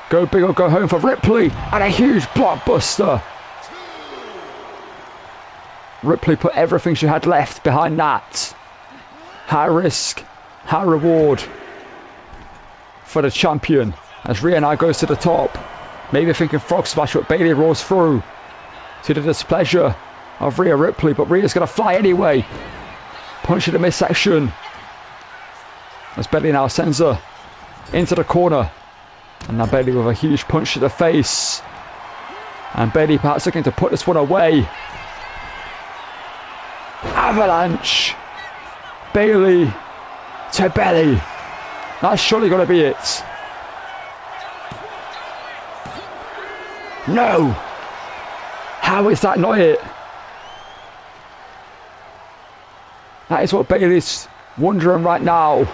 Go big or go home for Ripley. And a huge blockbuster. Ripley put everything she had left behind that. High risk, high reward for the champion. As Rhea now goes to the top. Maybe thinking frog splash, but Bayley rolls through to the displeasure of Rhea Ripley. But Rhea's going to fly anyway. Punch in the midsection. As Bayley now sends her into the corner. And now Bayley with a huge punch to the face. And Bayley perhaps looking to put this one away. Avalanche. Bayley to belly. That's surely going to be it. No. How is that not it? That is what Bayley's wondering right now.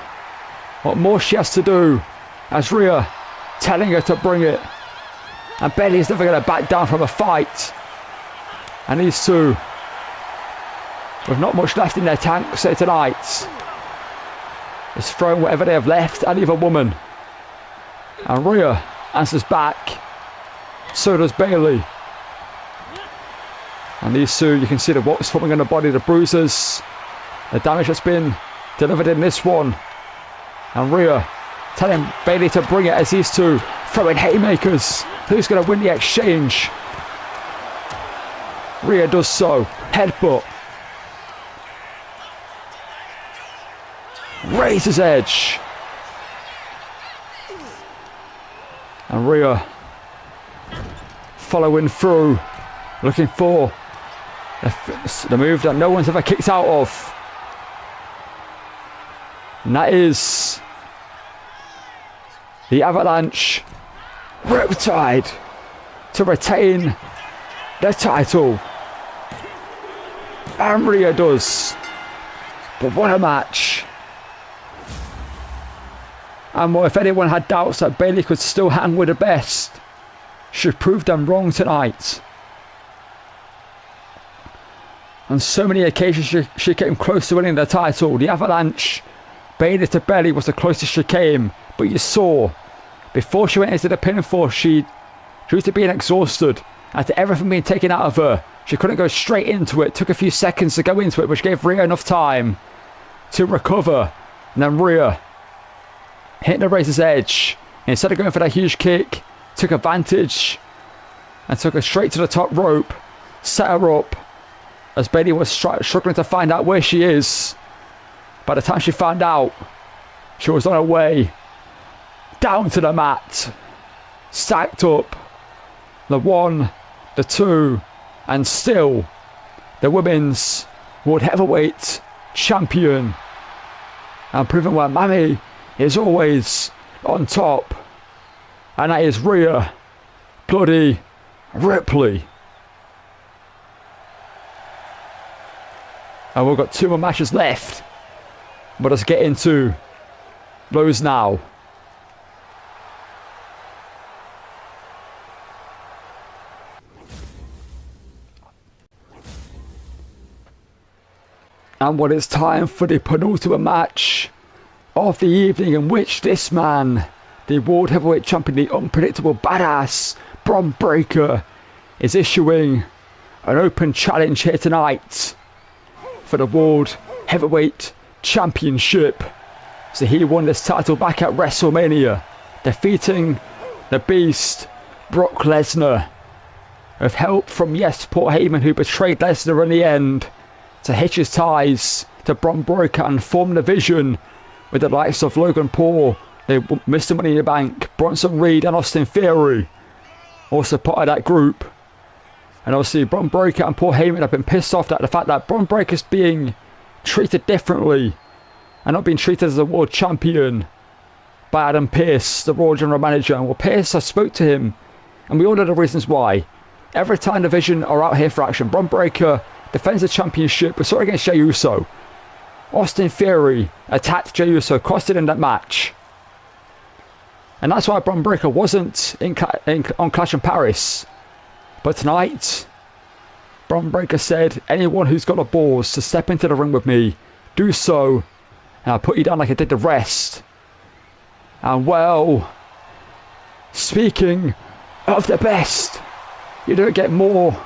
What more she has to do. As Rhea telling her to bring it. And Bayley's never going to back down from a fight. And these two, with not much left in their tanks here tonight, is throwing whatever they have left at either woman. And Rhea answers back. So does Bayley. And these two, you can see the what's forming on the body, the bruises, the damage that's been delivered in this one. And Rhea telling Bayley to bring it as these two throwing haymakers. Who's going to win the exchange? Rhea does so. Headbutt. Razor's edge. And Rhea following through, looking for the move that no one's ever kicked out of. And that is the Avalanche Riptide to retain the title. And Rhea does. But what a match. And well, if anyone had doubts that Bayley could still hang with the best, she proved them wrong tonight. On so many occasions she came close to winning the title. The Avalanche, Bayley to Bayley was the closest she came. But you saw, before she went into the pinfall, due to being exhausted, after everything being taken out of her, she couldn't go straight into it. Took a few seconds to go into it, which gave Rhea enough time to recover. And then Rhea hitting the Razor's edge. Instead of going for that huge kick, took advantage and took her straight to the top rope. Set her up as Bayley was struggling to find out where she is. By the time she found out, she was on her way down to the mat. Stacked up. The 1, the 2, and still the Women's World Heavyweight Champion. And proving why Mammy is always on top. And that is Rhea bloody Ripley. And we've got 2 more matches left. But let's get into those now. And what it's time for the penultimate match of the evening, in which this man, the World Heavyweight Champion, the unpredictable badass Bron Breakker, is issuing an open challenge here tonight for the World Heavyweight Championship. So he won this title back at WrestleMania, defeating the Beast Brock Lesnar, with help from, yes, Paul Heyman, who betrayed Lesnar in the end, to hitch his ties to Bron Breakker and form the division with the likes of Logan Paul, Mr. Money in the Bank, Bronson Reed and Austin Theory, also part of that group. And obviously Bron Breakker and Paul Heyman have been pissed off at the fact that Bron Breakker's being treated differently and not being treated as a world champion by Adam Pearce, the Raw general manager. And well, Pearce, I spoke to him, and we all know the reasons why. Every time the Division are out here for action, Bron Breakker defends the championship. We saw it against Jey Uso. Austin Theory attacked Jey Uso, costed him that match. And that's why Bron Breakker wasn't on Clash in Paris. But tonight, Bron Breakker said, anyone who's got the balls to step into the ring with me, do so, and I'll put you down like I did the rest. And well, speaking of the best, you don't get more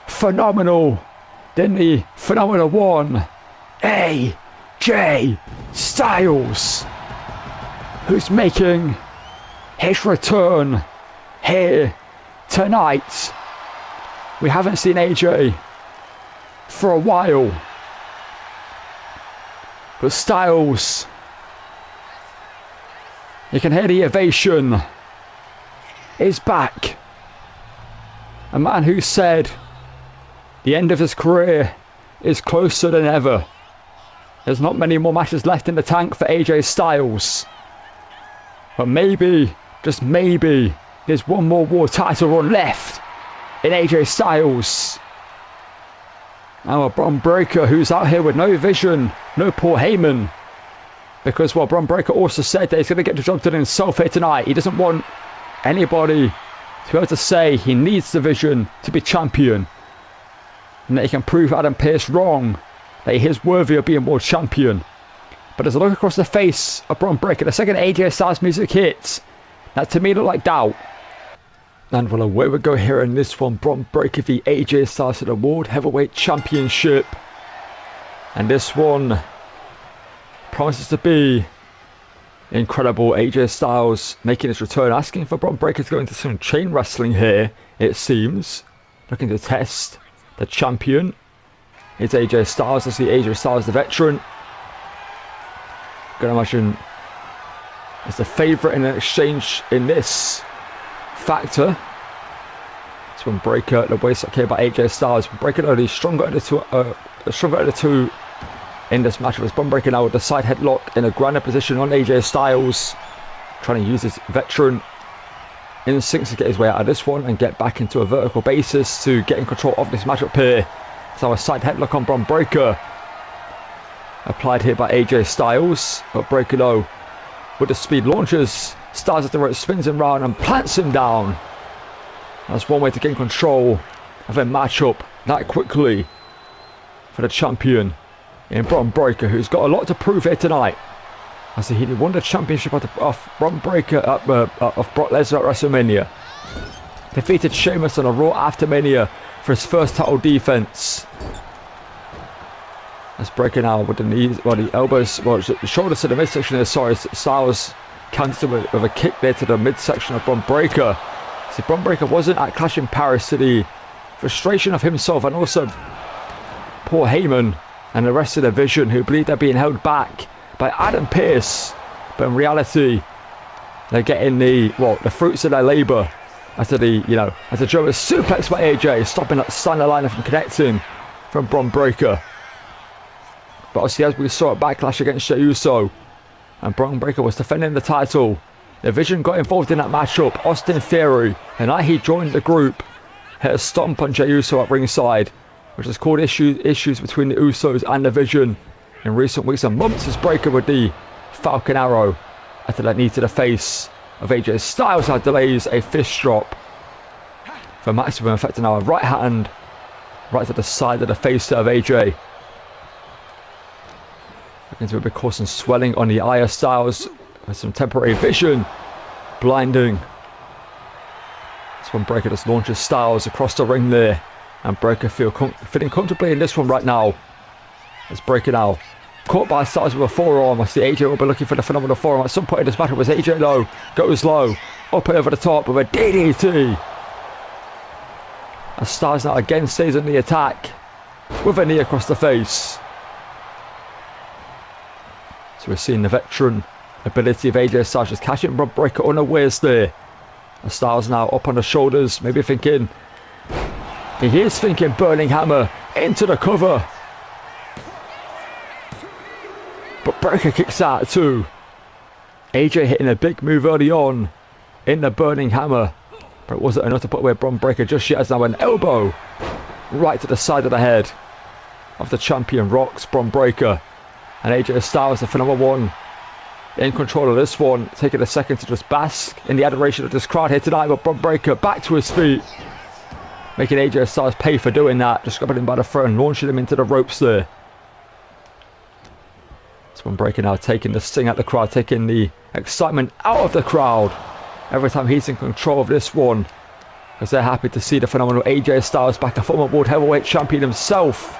phenomenal than the phenomenal one, AJ Styles, who's making his return here tonight. We haven't seen AJ for a while, but Styles, you can hear the ovation, is back. A man who said the end of his career is closer than ever. There's not many more matches left in the tank for AJ Styles. But maybe, just maybe, there's one more world title run left in AJ Styles. Now Bron Breakker, who's out here with no vision, no Paul Heyman. Because Bron Breakker also said that he's going to get the job done himself here tonight. He doesn't want anybody to be able to say he needs the vision to be champion. And that he can prove Adam Pearce wrong, that he is worthy of being world champion. But as I look across the face of Bron Breakker, the second AJ Styles music hits, that to me looked like doubt. And well, away we go here in this one. Bron Breakker v AJ Styles for the World Heavyweight Championship. And this one promises to be incredible. AJ Styles making his return, asking for Bron Breakker to go into some chain wrestling here, it seems. Looking to test the champion. It's AJ Styles. I see AJ Styles, the veteran. Gonna imagine it's the favourite in an exchange in this factor. It's Bron Breakker, the waist okay by AJ Styles. Breakker only stronger of the two in this match. As Bron Breakker now with the side headlock in a grounded position on AJ Styles, trying to use his veteran instincts to get his way out of this one and get back into a vertical basis to get in control of this matchup here. So a side headlock on Bron Breakker, applied here by AJ Styles, but Breakker though with the speed launches Styles at the rope, spins him round and plants him down. That's one way to gain control of a matchup that quickly for the champion in Bron Breakker, who's got a lot to prove here tonight. I see he won the championship off Bron Breakker of Brock Lesnar at WrestleMania. Defeated Sheamus on a Raw after Mania for his first title defense. That's Breakker now with the knees, the elbows, the shoulders to the midsection there. Sorry, Styles countered with a kick there to the midsection of Bron Breakker. See, Bron Breakker wasn't at Clash in Paris, to the frustration of himself and also Paul Heyman and the rest of the division, who believe they're being held back by Adam Pearce, but in reality they're getting the fruits of their labour after the German suplex by AJ, stopping that standing line from connecting from Bron Breakker. But obviously, as we saw at Backlash against Jey Uso, and Bron Breakker was defending the title, the division got involved in that matchup. Austin Theory, and he joined the group, hit a stomp on Jey Uso at ringside, which has caused issues between the Usos and the division in recent weeks and months, as Breakker with the Falcon Arrow after that knee to the face of AJ Styles now delays a fist drop for maximum effect. Now a right hand right to the side of the face of AJ. Looking to cause some swelling on the eye of Styles with some temporary vision blinding. This one Breakker just launches Styles across the ring there, and Breakker fitting comfortably in this one right now. It's Breakker now caught by Styles with a forearm. I see AJ will be looking for the phenomenal forearm at some point in this battle, as AJ low goes low up and over the top with a DDT. As Styles now again stays on the attack with a knee across the face. So we're seeing the veteran ability of AJ Styles just catching Bron Breakker unawares there. And Styles now up on the shoulders, maybe thinking, he is thinking Burning Hammer into the cover. But Breakker kicks out too. AJ hitting a big move early on in the Burning Hammer, but it wasn't enough to put away Bron Breakker just yet, as now an elbow right to the side of the head of the champion rocks Bron Breakker. And AJ Styles, the phenomenal one, in control of this one, taking a second to just bask in the adoration of this crowd here tonight. But Bron Breakker back to his feet, making AJ Styles pay for doing that, just grabbing him by the throat and launching him into the ropes there. This one Breakker now taking the sting out of the crowd, taking the excitement out of the crowd every time he's in control of this one, because they're happy to see the phenomenal AJ Styles back, a former World Heavyweight Champion himself,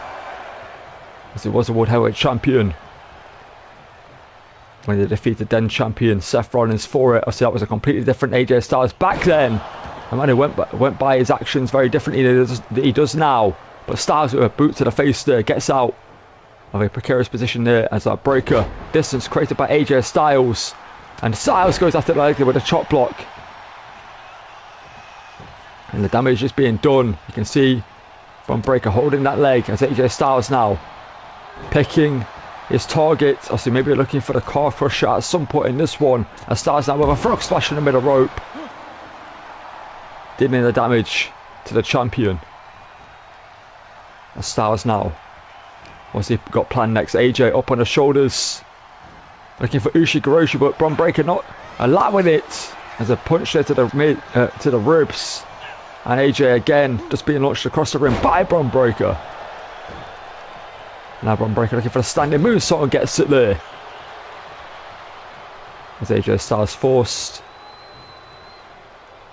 as he was a World Heavyweight Champion when they defeated then champion Seth Rollins for it. Obviously that was a completely different AJ Styles back then. The man who went by his actions very differently than he does now. But Styles with a boot to the face there gets out of a precarious position there, as that Breakker distance created by AJ Styles. And Styles goes after the leg with a chop block. And the damage is being done. You can see Bron Breakker holding that leg, as AJ Styles now picking his target. Obviously maybe looking for the car crusher at some point in this one, as Styles now with a frog splash in the middle rope, dealing the damage to the champion. As Styles now, what's he got planned next? AJ up on the shoulders, looking for Ushigoroshi, but Bron Breakker not allowing it, as a punch there to the ribs, and AJ again just being launched across the ring by Bron Breakker. Now Bron Breakker looking for a standing moonsault and gets it there, as AJ Styles forced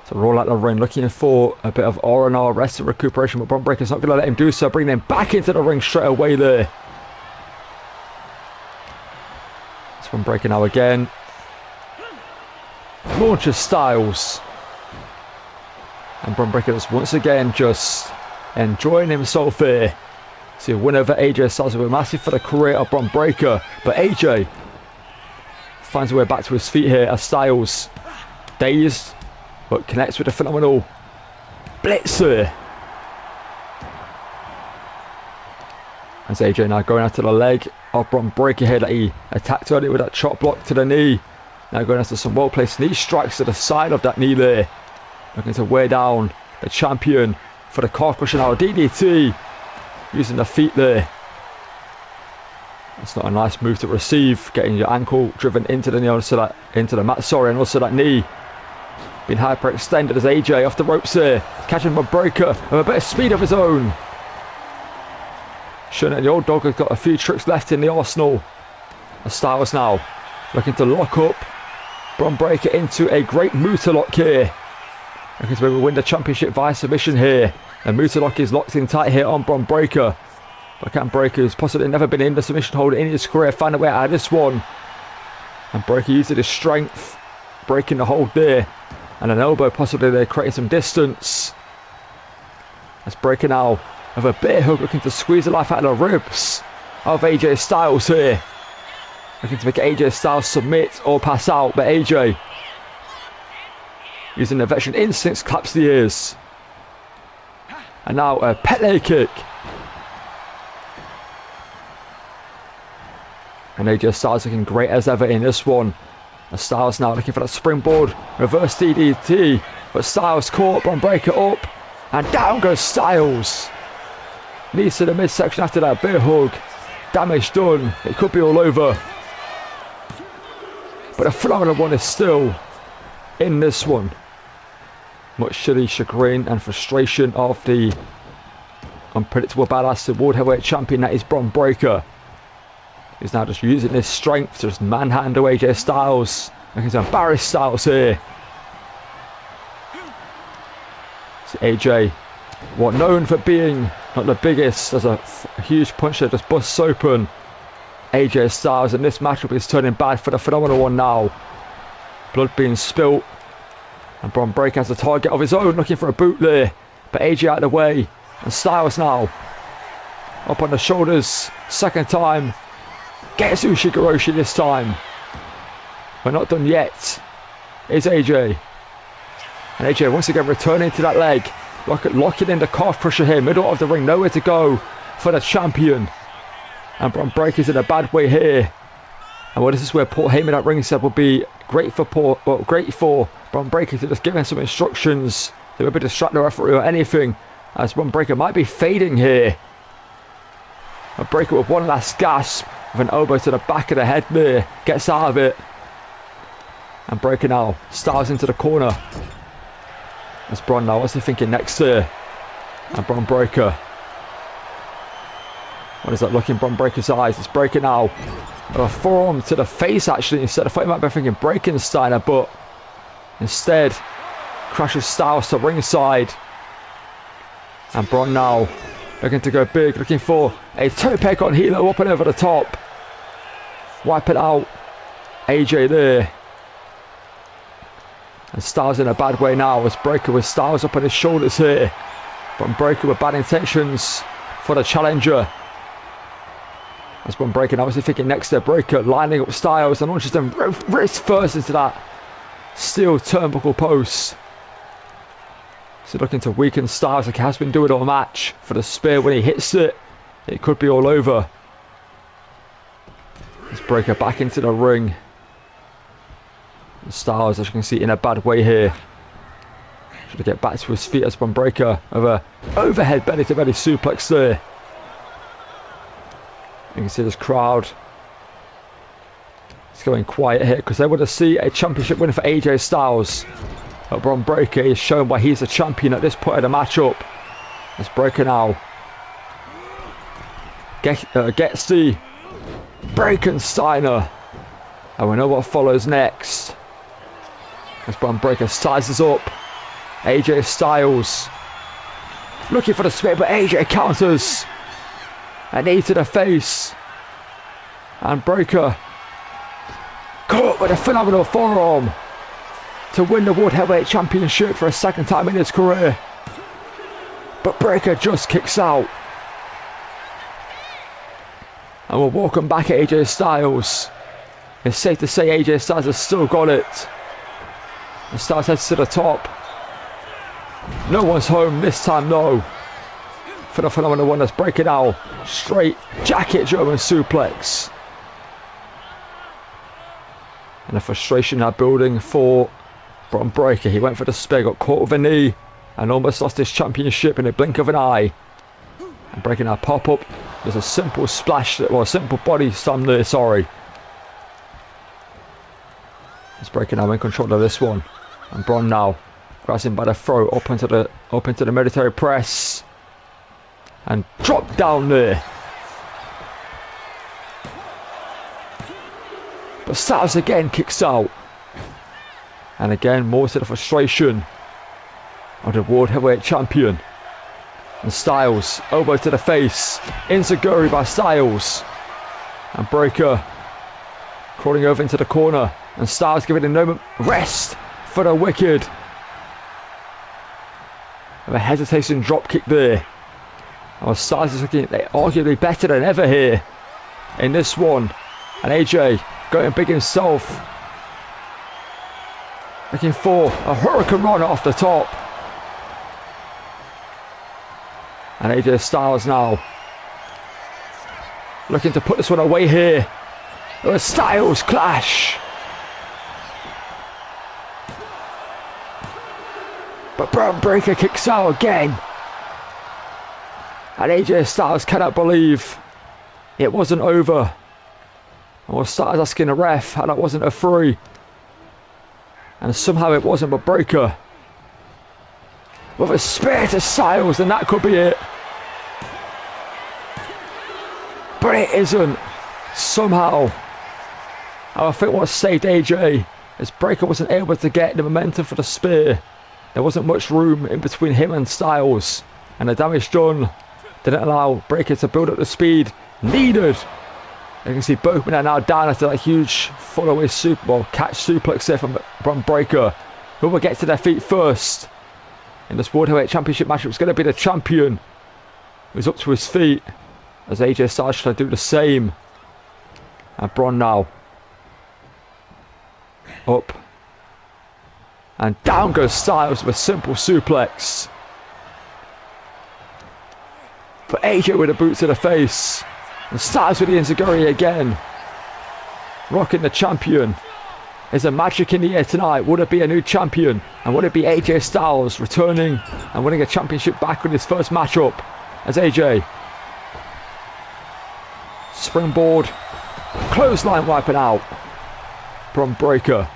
So roll out the ring, looking for a bit of R&R, rest and recuperation, but Bron Breaker's not going to let him do so, bringing him back into the ring straight away there. It's Bron Breaker now again. Launches Styles. And Bron Breaker is once again just enjoying himself here. See a win over AJ Styles will be massive for the career of Bron Breaker, but AJ finds a way back to his feet here as Styles, dazed, but connects with a phenomenal blitzer. As AJ now going after the leg of Bron Breaker here that he attacked earlier with that chop block to the knee. Now going after some well-placed knee strikes to the side of that knee there. Looking to wear down the champion for the calf crusher now. DDT using the feet there. That's not a nice move to receive. Getting your ankle driven into the knee, also into the mat. Sorry, and also that knee being hyperextended as AJ off the ropes there, catching Bron Breaker with a bit of speed of his own. Showing that the old dog has got a few tricks left in the arsenal. As Styles now looking to lock up Bron Breaker into a great Muta lock here. Looking to maybe win the championship via submission here. And Muta lock is locked in tight here on Bron Breaker. But can Breaker, who's possibly never been in the submission hold in his career, find a way out of this one. And Breaker using his strength, breaking the hold there. And an elbow possibly there, creating some distance. That's Breaker now with a bear hug, looking to squeeze the life out of the ribs of AJ Styles here. Looking to make AJ Styles submit or pass out, but AJ using the veteran instincts, claps the ears. And now a PLE kick. And AJ Styles looking great as ever in this one. And Styles now looking for that springboard reverse DDT, but Styles caught Bron Breaker up, and down goes Styles. Knees to the midsection after that bear hug. Damage done. It could be all over. But a phenomenal one is still in this one. Much to the chagrin and frustration of the unpredictable badass, the world heavyweight champion that is Bron Breaker. He's now just using his strength to just manhandle AJ Styles. Looking to embarrass Styles here. So AJ, what known for being not the biggest, as a huge punch that just busts open AJ Styles, and this matchup is turning bad for the phenomenal one now. Blood being spilt, and Bron Breaker has a target of his own, looking for a boot there, but AJ out of the way, and Styles now up on the shoulders, second time, gets Ushigoroshi this time. We're not done yet. It's AJ, and AJ once again returning to that leg, locking in the calf crusher here, middle of the ring, nowhere to go for the champion. And Bron Breaker's in a bad way here. And well, this is where Paul Heyman at ringside will be great for Bron Breaker to just give him some instructions. They will be distract the referee or anything, as Bron Breaker might be fading here. A Breaker with one last gasp, with an elbow to the back of the head there, gets out of it. And Breaker now Styles into the corner. That's Bron now, what's he thinking next here? And Bron Breaker, what is that look in Bron Breaker's eyes? It's Breaker now. A forearm to the face actually instead. I thought he might be thinking Breakensteiner, but instead crashes Styles to ringside. And Bron now looking to go big, looking for a toe peg on Hilo up and over the top. Wipe it out. AJ there. And Styles in a bad way now as Breaker with Styles up on his shoulders here. Bron Breaker with bad intentions for the challenger. As Bron Breaker now obviously thinking next to Breaker, lining up Styles and launches them wrist first into that steel turnbuckle post. So looking to weaken Styles like he has been doing all match. For the spear when he hits it, it could be all over. Let's Breaker back into the ring. And Styles, as you can see, in a bad way here. Should get back to his feet as Bron Breaker with a overhead belly to belly suplex there. You can see this crowd. It's going quiet here because they want to see a championship win for AJ Styles. But Bron Breaker is shown why he's the champion at this point of the matchup. As Breaker now gets the Breakensteiner. And we know what follows next. As Bron Breaker sizes up AJ Styles looking for the spear, but AJ counters. A knee to the face. And Breaker caught with a phenomenal forearm to win the World Heavyweight Championship for a second time in his career. But Breaker just kicks out. And we'll welcome back AJ Styles. It's safe to say AJ Styles has still got it. And Styles heads to the top. No one's home this time, no. For the phenomenal one that's breaking out. Straight jacket German suplex. And the frustration now building for Bron Breakker. He went for the spear, got caught with a knee, and almost lost his championship in a blink of an eye. And Breakker now pop up. There's a simple splash, well, a simple body slam there, sorry. It's Breakker now in control of this one. And Bron now grabs him by the throat up into the military press. And drop down there. But Styles again kicks out. And again, more to the frustration of the World Heavyweight Champion. And Styles, elbow to the face. Enziguri by Styles. And Breakker crawling over into the corner. And Styles giving him no rest for the wicked. And a hesitation drop kick there. And Styles is looking arguably better than ever here in this one. And AJ going big himself. Looking for a hurricane run off the top. And AJ Styles now looking to put this one away here. A Styles clash. But Bron Breakker kicks out again. And AJ Styles cannot believe it wasn't over. And was Styles asking the ref how that wasn't a free. And somehow it wasn't, but Breakker with a spear to Styles, and that could be it. But it isn't. Somehow. And I think what saved AJ is Breakker wasn't able to get the momentum for the spear. There wasn't much room in between him and Styles. And the damage done didn't allow Breakker to build up the speed needed. You can see both men are now down after that huge follow-away catch suplex there from Bron Breakker. Who will get to their feet first in this World Heavyweight Championship match? It's going to be the champion who's up to his feet as AJ Styles trying to do the same. And Bron now up and down goes Styles with a simple suplex. But AJ with a boot to the face. And Styles with the Enziguri again. Rocking the champion. Is there magic in the air tonight? Would it be a new champion? And would it be AJ Styles returning and winning a championship back with his first matchup as AJ? Springboard. Clothesline wiping out. Bron Breakker.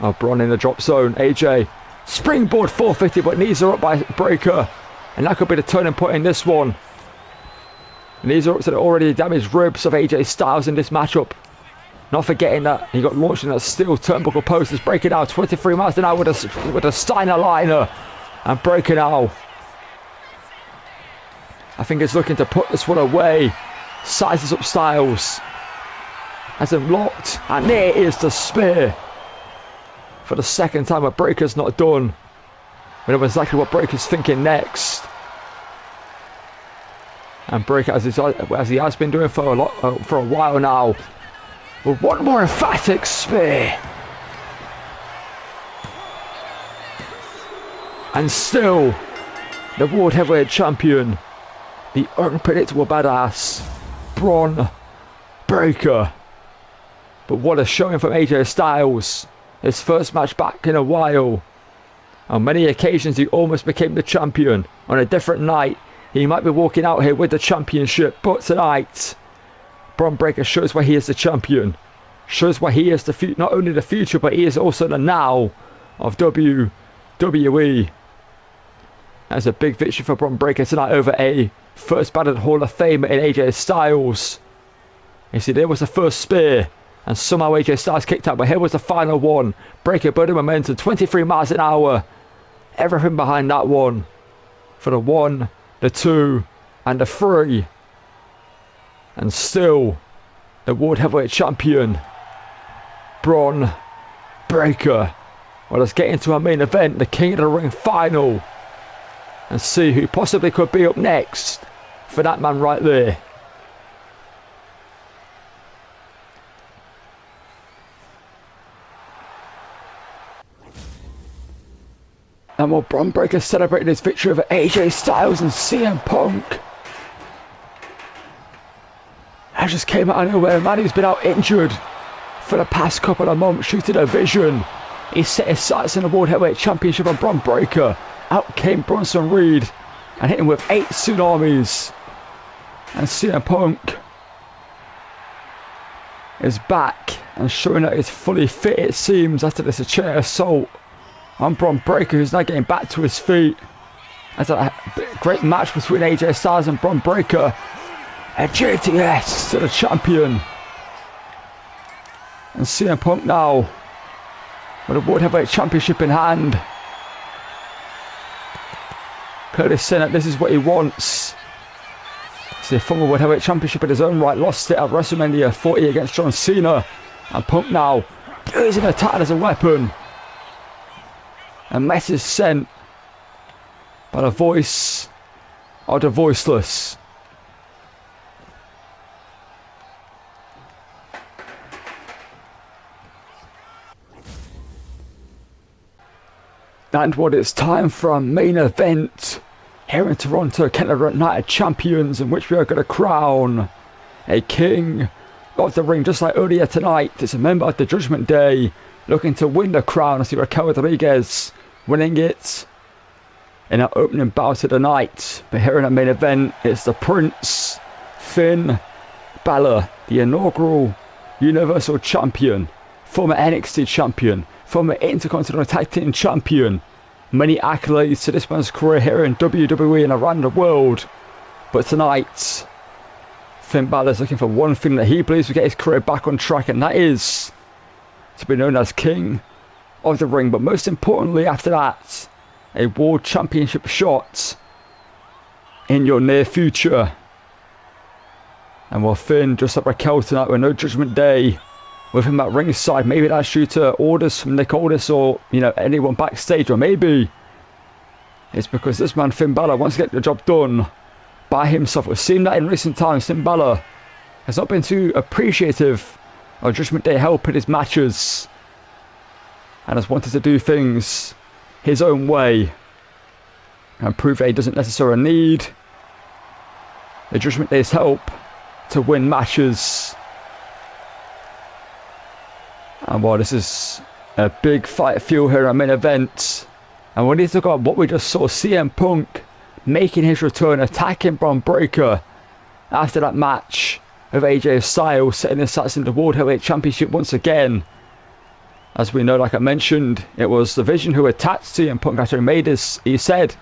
Oh, Bron in the drop zone. AJ. Springboard 450, but knees are up by Breakker. And that could be the turning point in this one. And these are up to the already damaged ribs of AJ Styles in this matchup. Not forgetting that he got launched in that steel turnbuckle post. Is breaking out 23 miles an hour with a Steiner liner. And breaking out. I think he's looking to put this one away. Sizes up Styles. Has him locked. And there is the spear. For the second time, but Breakker's not done. We know exactly what Breakker's thinking next. And Breakker, as he has been doing for a while now, with one more emphatic spear. And still, the World Heavyweight Champion, the unpredictable badass, Bron Breakker. But what a showing from AJ Styles. His first match back in a while. On many occasions, he almost became the champion. On a different night, he might be walking out here with the championship, but tonight, Bron Breakker shows why he is the champion. Shows why he is not only the future, but he is also the now of WWE. That's a big victory for Bron Breakker tonight over a first ballot Hall of Famer in AJ Styles. You see, there was the first spear, And somehow AJ Styles kicked out, but here was the final one. Breaker building momentum, 23 miles an hour. Everything behind that one. For the 1, the 2, and the 3. And still, the World Heavyweight Champion, Bron Breakker. Well, let's get into our main event, the King of the Ring final. And see who possibly could be up next for that man right there. And while Bron Breakker celebrated his victory over AJ Styles and CM Punk, I just came out of nowhere. Man who's been out injured for the past couple of months due to the vision. He set his sights in the World Heavyweight Championship on Bron Breakker. Out came Bronson Reed and hit him with 8 tsunamis. And CM Punk is back and showing that he's fully fit, it seems, after this chair assault on Bron Breakker, who's now getting back to his feet. That's a great match between AJ Styles and Bron Breakker. A JTS to the champion. And CM Punk now with the World Heavyweight Championship in hand. Curtis saying that this is what he wants. It's the former World Heavyweight Championship in his own right. Lost it at WrestleMania 40 against John Cena. And Punk now using the title as a weapon. A message sent by the voice of the voiceless. And what it's time for our main event here in Toronto, Canada United Champions, in which we are going to crown a King of the Ring, just like earlier tonight. It's a member of the Judgment Day looking to win the crown. I see Raquel Rodriguez winning it in our opening bout of the night. But here in our main event, it's the Prince, Finn Balor, the inaugural Universal Champion, former NXT Champion, former Intercontinental Tag Team Champion. Many accolades to this man's career here in WWE and around the world. But tonight, Finn Balor is looking for one thing that he believes will get his career back on track, and that is to be known as King of the Ring. But most importantly, after that, a World Championship shot in your near future. And while Finn, just like Raquel tonight, with no Judgment Day with him at ringside, maybe that's due to orders from Nick Aldis or, you know, anyone backstage, or maybe it's because this man Finn Balor wants to get the job done by himself. We've seen that in recent times. Finn Balor has not been too appreciative of Judgment Day help in his matches and has wanted to do things his own way and prove that he doesn't necessarily need the Judgment Day's help to win matches. And while this is a big fight fuel here in our main event, and we need to talk about what we just saw, CM Punk making his return, attacking Bron Breakker after that match of AJ Styles, setting his sights in the World Heavyweight Championship once again. As we know, like I mentioned, it was the Vision who attacked CM Punk after he made this. He said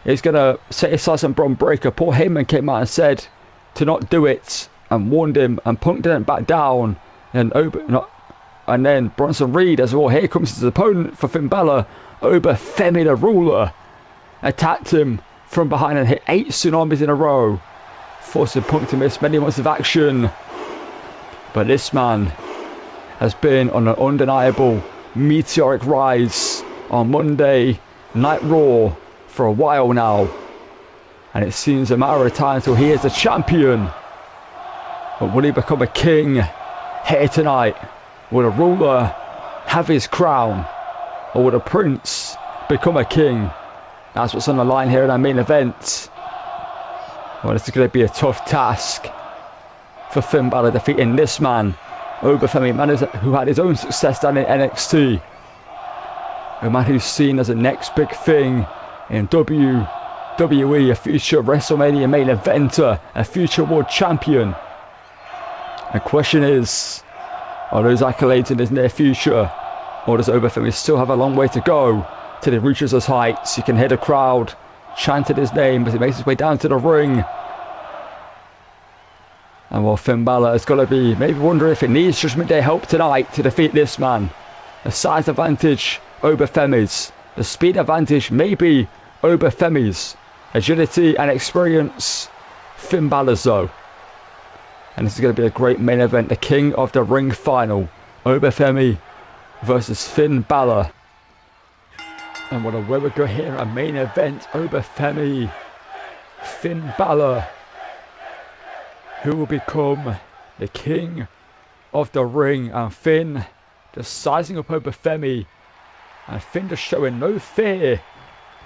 he's going to set his sights on Bron Breakker. Paul Heyman came out and said to not do it and warned him, and Punk didn't back down. And then Bronson Reed as well, here comes his opponent for Finn Balor, Oba Femi the Ruler, attacked him from behind and hit 8 tsunamis in a row, forcing Punk to miss many months of action. But this man has been on an undeniable meteoric rise on Monday Night Raw for a while now, and it seems a matter of time until he is the champion. But will he become a king here tonight? Will the ruler have his crown, or will the prince become a king? That's what's on the line here in our main event. Well, this is going to be a tough task for Finn Balor, defeating this man, Oba Femi, man who had his own success down in NXT. A man who's seen as the next big thing in WWE, a future WrestleMania main eventer, a future world champion. The question is, are those accolades in his near future, or does Oba Femi still have a long way to go till he reaches those heights? You can hear the crowd chanting his name as he makes his way down to the ring. And And well, Finn Balor has got to be maybe wondering if it needs Judgment Day help tonight to defeat this man. The size advantage over Femi's. The speed advantage maybe over Femi's. Agility and experience, Finn Balor's though. And this is going to be a great main event. The King of the Ring final. Oba Femi versus Finn Balor. And what a way we go here. A main event. Oba Femi. Finn Balor. Who will become the King of the Ring. And Finn just sizing up Oba Femi. And Finn just showing no fear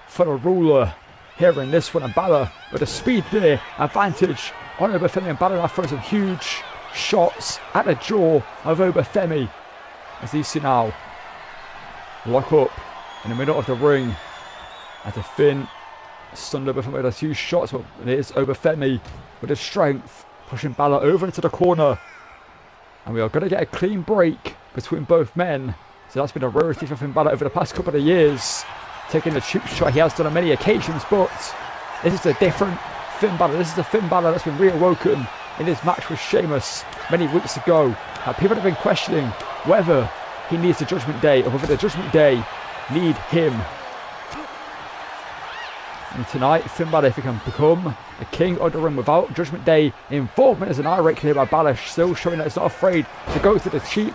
for the ruler here in this one. And Balor with a speed there. Advantage on Oba Femi. And Balor now throwing some huge shots at the jaw of Oba Femi. As these two now lock up in the middle of the ring. As the Finn stunned Oba Femi with those huge shots. But it is Oba Femi with his strength. Pushing Balor over into the corner. And we are going to get a clean break between both men. So that's been a rarity for Finn Balor over the past couple of years. Taking the cheap shot he has done on many occasions, but this is a different Finn Balor. This is the Finn Balor that's been reawoken in his match with Sheamus many weeks ago. People have been questioning whether he needs the Judgment Day or whether the Judgment Day need him. And tonight, Finn Balor, if he can become the King of the Ring without Judgment Day involvement as an eye rake here by Balor, still showing that he's not afraid to go to the cheap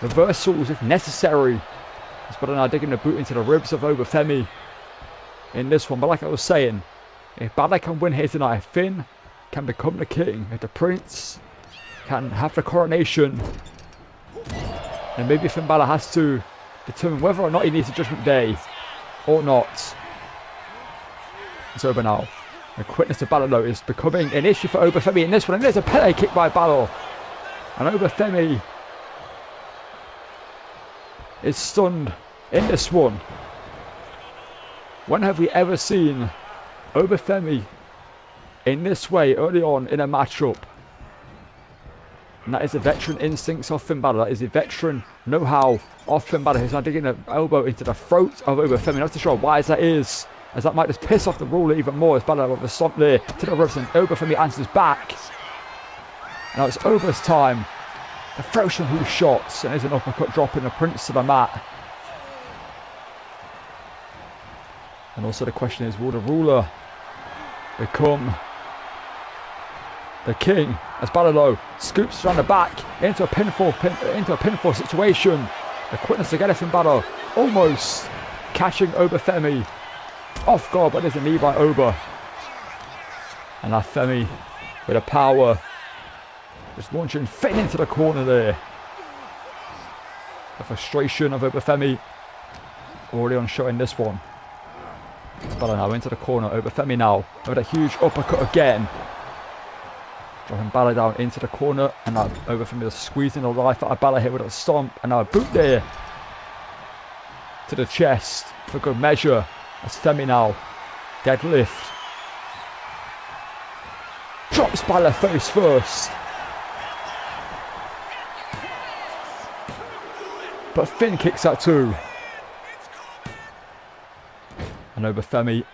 reversals if necessary. As Balor now digging the boot into the ribs of Oba Femi in this one. But like I was saying, if Balor can win here tonight, if Finn can become the king, if the prince can have the coronation, then maybe Finn Balor has to determine whether or not he needs a Judgment Day or not. It's over now. The quickness of Balor though is becoming an issue for Oba Femi in this one. And there's a PLE kick by Balor. And Oba Femi is stunned in this one. When have we ever seen Oba Femi in this way early on in a matchup? And that is the veteran instincts of Finn Balor. That is the veteran know-how of Finn Balor. He's now digging an elbow into the throat of Oba Femi. Not too sure why that is, as that might just piss off the ruler even more. As Balor with a stomp there to the ribs, and Oba Femi answers back. And now it's Oba's time to throw some huge shots, and there's an uppercut dropping the Prince to the mat. And also the question is, will the ruler become the king? As Balor scoops around the back into a pinfall situation. The quickness to get it from Balor, almost catching Oba Femi off guard, but there's a knee by Oba. And now Femi with a power, just launching Finn into the corner there. The frustration of Oba Femi already on show in this one. Balor now into the corner. Oba Femi now with a huge uppercut again. Dropping Balor down into the corner. And now Oba Femi is squeezing the life out of Balor here with a stomp. And now a boot there to the chest for good measure. As Femi now deadlift. Drops Balor face first. But Finn kicks that too. And Oba Femi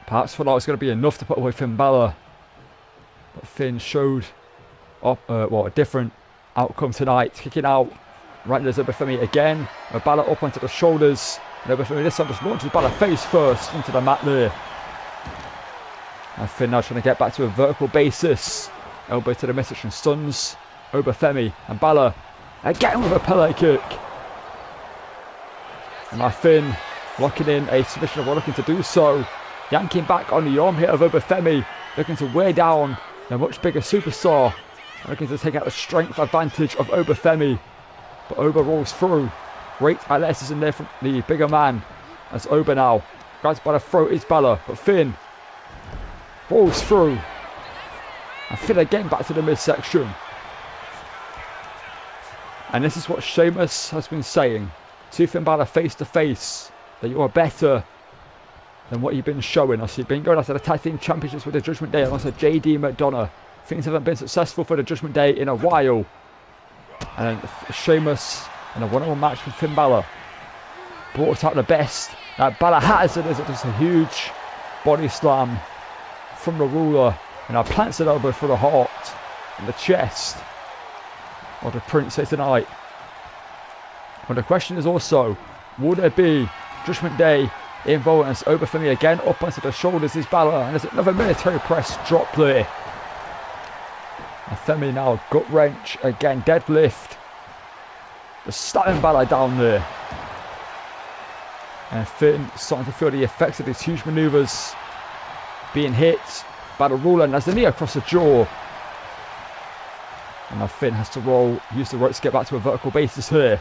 perhaps thought that was going to be enough to put away Finn Balor. But Finn showed a different outcome tonight. Kicking out right there's Oba Femi again. Balor up onto the shoulders. And Oba Femi this time just launches Balor face first into the mat there. And Finn now trying to get back to a vertical basis. Elbow to the midsection stuns Oba Femi. And Balor again with a PLE kick. And now Finn locking in a submission of looking to do so. Yanking back on the arm hit of Oba Femi. Looking to wear down the much bigger superstar. Looking to take out the strength advantage of Oba Femi. But Oba rolls through. Great athleticism there from the bigger man. As Oba now grabs by the throat is Balor. But Finn rolls through. And Finn again back to the midsection. And this is what Sheamus has been saying to Finn Balor face to face. That you are better than what you've been showing us. You've been going after the tag team championships with the Judgment Day alongside JD McDonough. Things haven't been successful for the Judgment Day in a while. And Sheamus in a one-on-one match with Finn Balor brought out the best that Balor has. It is just a huge body slam from the ruler. And now plants an elbow for the heart in the chest. Or the Prince here tonight. But the question is also, will there be Judgment Day involved as over Femi again? Up onto the shoulders is Balor. And there's another military press drop there. And Femi now gut wrench again, deadlift. Just slapping Balor down there. And Finn starting to feel the effects of these huge maneuvers. Being hit by the ruler, and there's the knee across the jaw. And now Finn has to roll, use the ropes to get back to a vertical basis here.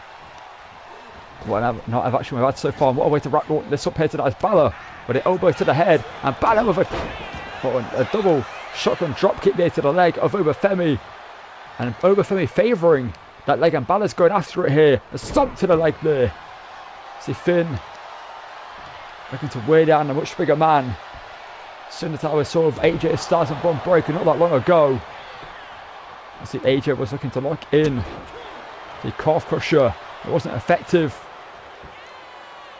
What I've actually had so far. What a way to wrap this up here tonight is Balor with the elbow to the head. And Balor with a double shotgun drop kick there to the leg of Femi. And Femi favouring that leg, and Balor's going after it here. A stomp to the leg there. See Finn looking to weigh down a much bigger man. Similar to how we saw of AJ Styles and Bron breaking not that long ago. I see AJ was looking to lock in the calf crusher. It wasn't effective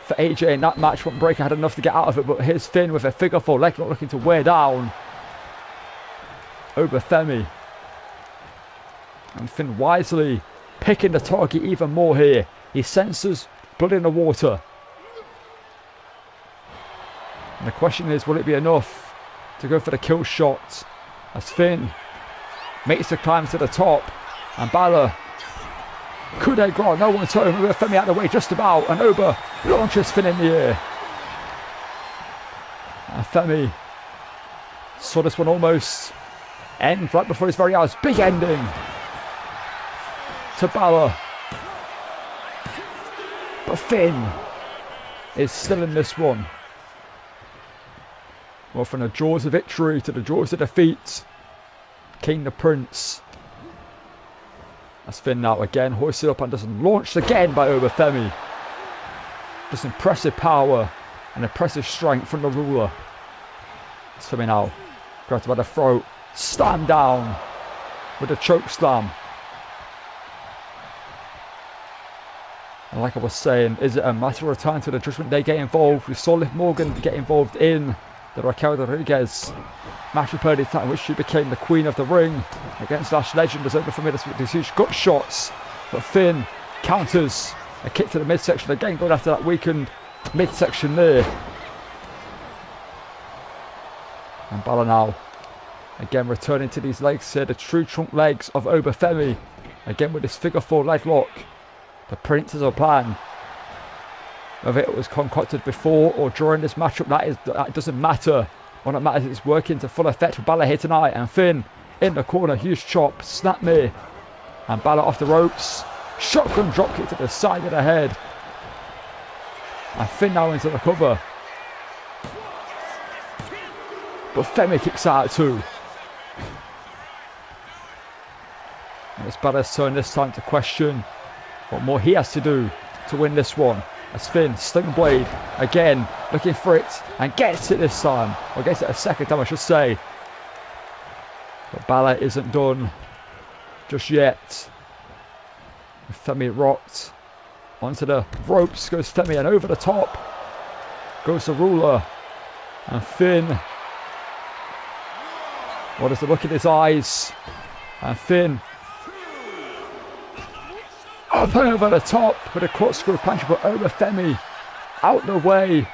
for AJ in that match. But Breaker had enough to get out of it. But here's Finn with a figure four leg lock looking to wear down Femi. And Finn wisely picking the target even more here. He senses blood in the water. And the question is, will it be enough to go for the kill shot? As Finn makes the climb to the top. And Balor could they grow? No one's home. Femi out of the way just about. And Oba launches Finn in the air. And Femi saw this one almost end right before his very eyes. Big ending to Balor. But Finn is still in this one. Well, from the jaws of victory to the jaws of defeat, King the Prince. As Finn now again hoisted up and just launched again by Femi. Just impressive power and impressive strength from the ruler. As Femi now grabbed by the throat, slammed down with a choke slam. And like I was saying, is it a matter of time till the Judgment Day get involved? We saw Liv Morgan get involved in the Raquel Rodriguez match with Purdy time, in which she became the queen of the ring against Lash Legend. As Femi with these huge gut shots, but Finn counters a kick to the midsection again, going after that weakened midsection there. And Balor now again returning to these legs here, the true trunk legs of Femi, again with this figure four leg lock. The Prince has a plan. Whether it was concocted before or during this matchup, that doesn't matter. What matters is it's working to full effect for Balor here tonight. And Finn in the corner, huge chop, snap me. And Balor off the ropes. Shotgun drop kick to the side of the head. And Finn now into the cover. But Femi kicks out too. And it's Balor's turn this time to question what more he has to do to win this one. As Finn, Sling Blade, again, looking for it, and gets it this time. Or gets it a second time, I should say. But Balor isn't done just yet. Femi rocked onto the ropes, goes Femi, and over the top goes the ruler. And Finn, what is the look in his eyes? And Finn, up and over the top with a corkscrew punch, but Femi out the way.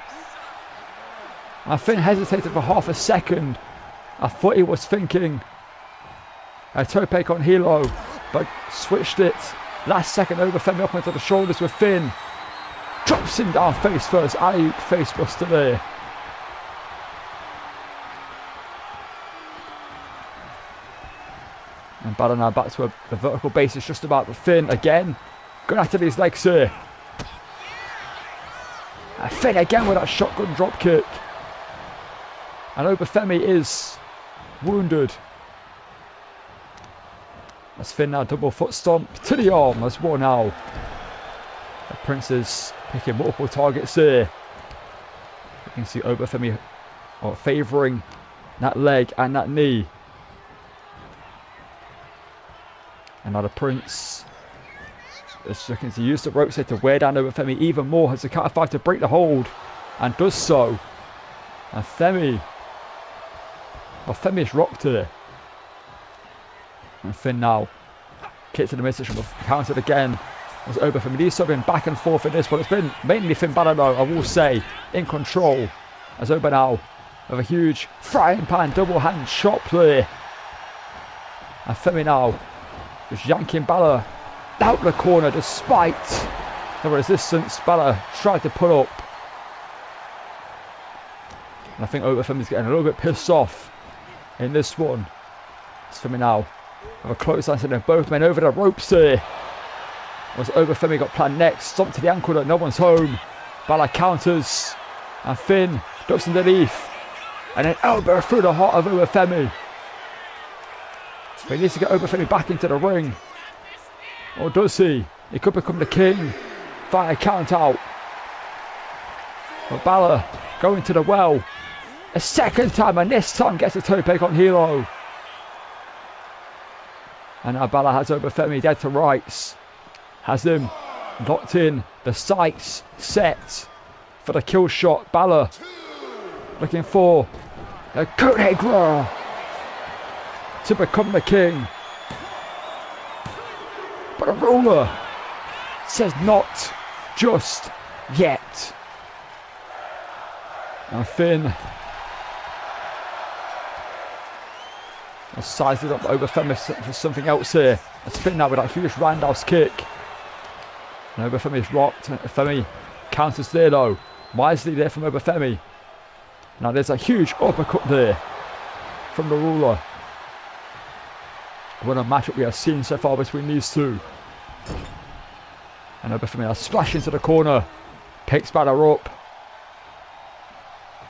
And Finn hesitated for half a second. I thought he was thinking a tope on Hilo, but switched it last second. Femi up onto the shoulders with Finn. Drops him down face first. Alley-oop face buster there. And Balor now back to a vertical basis just about, but Finn again going after these legs here. And Finn again with that shotgun drop kick. And Femi is wounded. As Finn now double foot stomp to the arm as well now. The Prince is picking multiple targets here. You can see Femi favouring that leg and that knee. And now the Prince is looking to use the ropes here to wear down Femi even more. Has the count of 5 to break the hold, and does so. And Femi is rocked here. And Finn now. Kick to the midsection, countered again. Was over Femi. He's been back and forth in this one. It's been mainly Finn Balor though, I will say, in control. As Oba now with a huge frying pan double hand chop there. And Femi now just yanking Balor out the corner despite the resistance Balor tried to put up. And I think Oba Femi's getting a little bit pissed off in this one. It's Femi now with a close line, sending both men over the ropes there. Was Oba Femi got planned next. Stomp to the ankle that no one's home. Balor counters. And Finn ducks underneath. And then elbow through the heart of Oba Femi. But he needs to get Oba Femi back into the ring. Or does he? He could become the king. Find a count out. But Balor going to the well. A second time, and this time gets a toe pick on Hilo. And now Balor has Oba Femi dead to rights. Has him locked in. The sights set for the kill shot. Balor looking for a coup de grace to become the king. But a ruler says not just yet. And Finn sized it up Oba Femi for something else here. It's Finn now with that huge roundhouse kick. And Oba Femi's rocked. Femi counters there though. Wisely there from Oba Femi. Now there's a huge uppercut there from the ruler. What a matchup we have seen so far between these two. And Oba Femi now splash into the corner. Picks Balor up.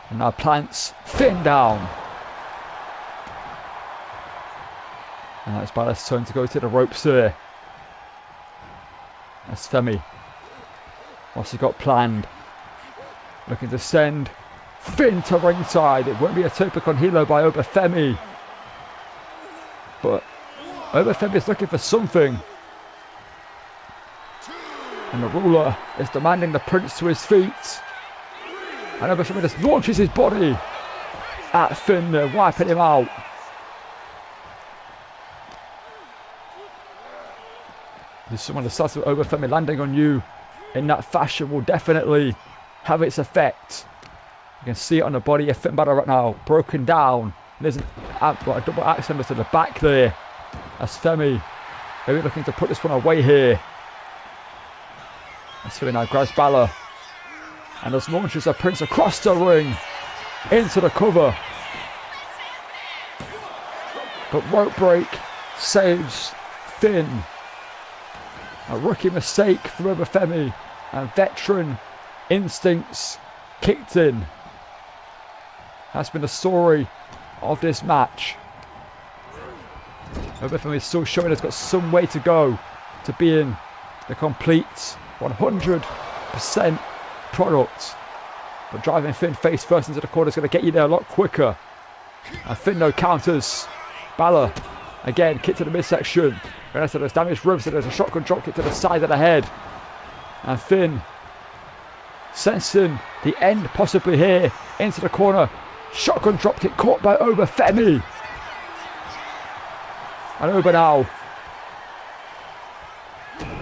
And now plants Finn down. And now it's Balor's turn to go to the ropes there. That's Femi. What's he got planned? Looking to send Finn to ringside. It won't be a toe pick on Hilo by Oba Femi. But Oba Femi is looking for something. And the ruler is demanding the prince to his feet. And Oba Femi just launches his body at Finn there, wiping him out. There's someone that starts with Oba Femi landing on you in that fashion will definitely have its effect. You can see it on the body of Finn Balor right now, broken down. There's a double axe hammer to the back there. That's Femi maybe looking to put this one away here. As Femi now grabs Balor and just launches the prince across the ring into the cover. But rope break saves Finn. A rookie mistake from Oba Femi, and veteran instincts kicked in. That's been the story of this match. Oba Femi is still showing has got some way to go to being the complete 100% product. But driving Finn face first into the corner is going to get you there a lot quicker. And Finn no counters. Balor again, kick to the midsection. Rest of those damaged ribs, so there's a shotgun drop kick to the side of the head. And Finn sensing the end possibly here into the corner. Shotgun drop kick caught by Oba Femi. And Oba now.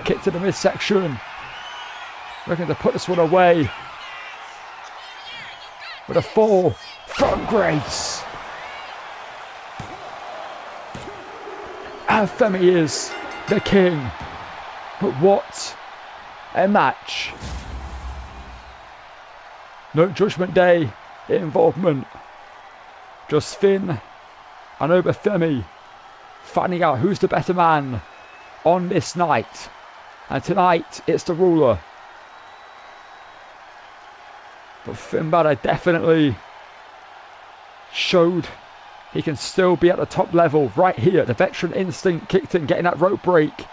Kick to the midsection. Looking to put this one away. With a fall from grace. And Femi is the king. But what a match. No Judgment Day involvement. Just Finn and Oba Femi finding out who's the better man on this night. And tonight it's the ruler. But Finn Balor definitely showed he can still be at the top level right here. The veteran instinct kicked in, getting that rope break.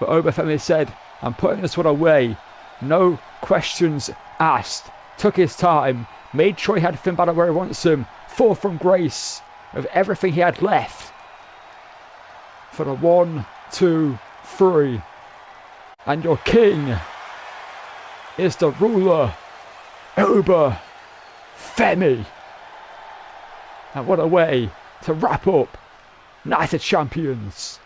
But Oba Femi said, I'm putting this one away. No questions asked. Took his time. Made sure he had Finn Balor where he wants him. Fall from grace with everything he had left. For the 1, 2, 3. And your king is the ruler, Oba Femi. And what a way to wrap up Night of Champions.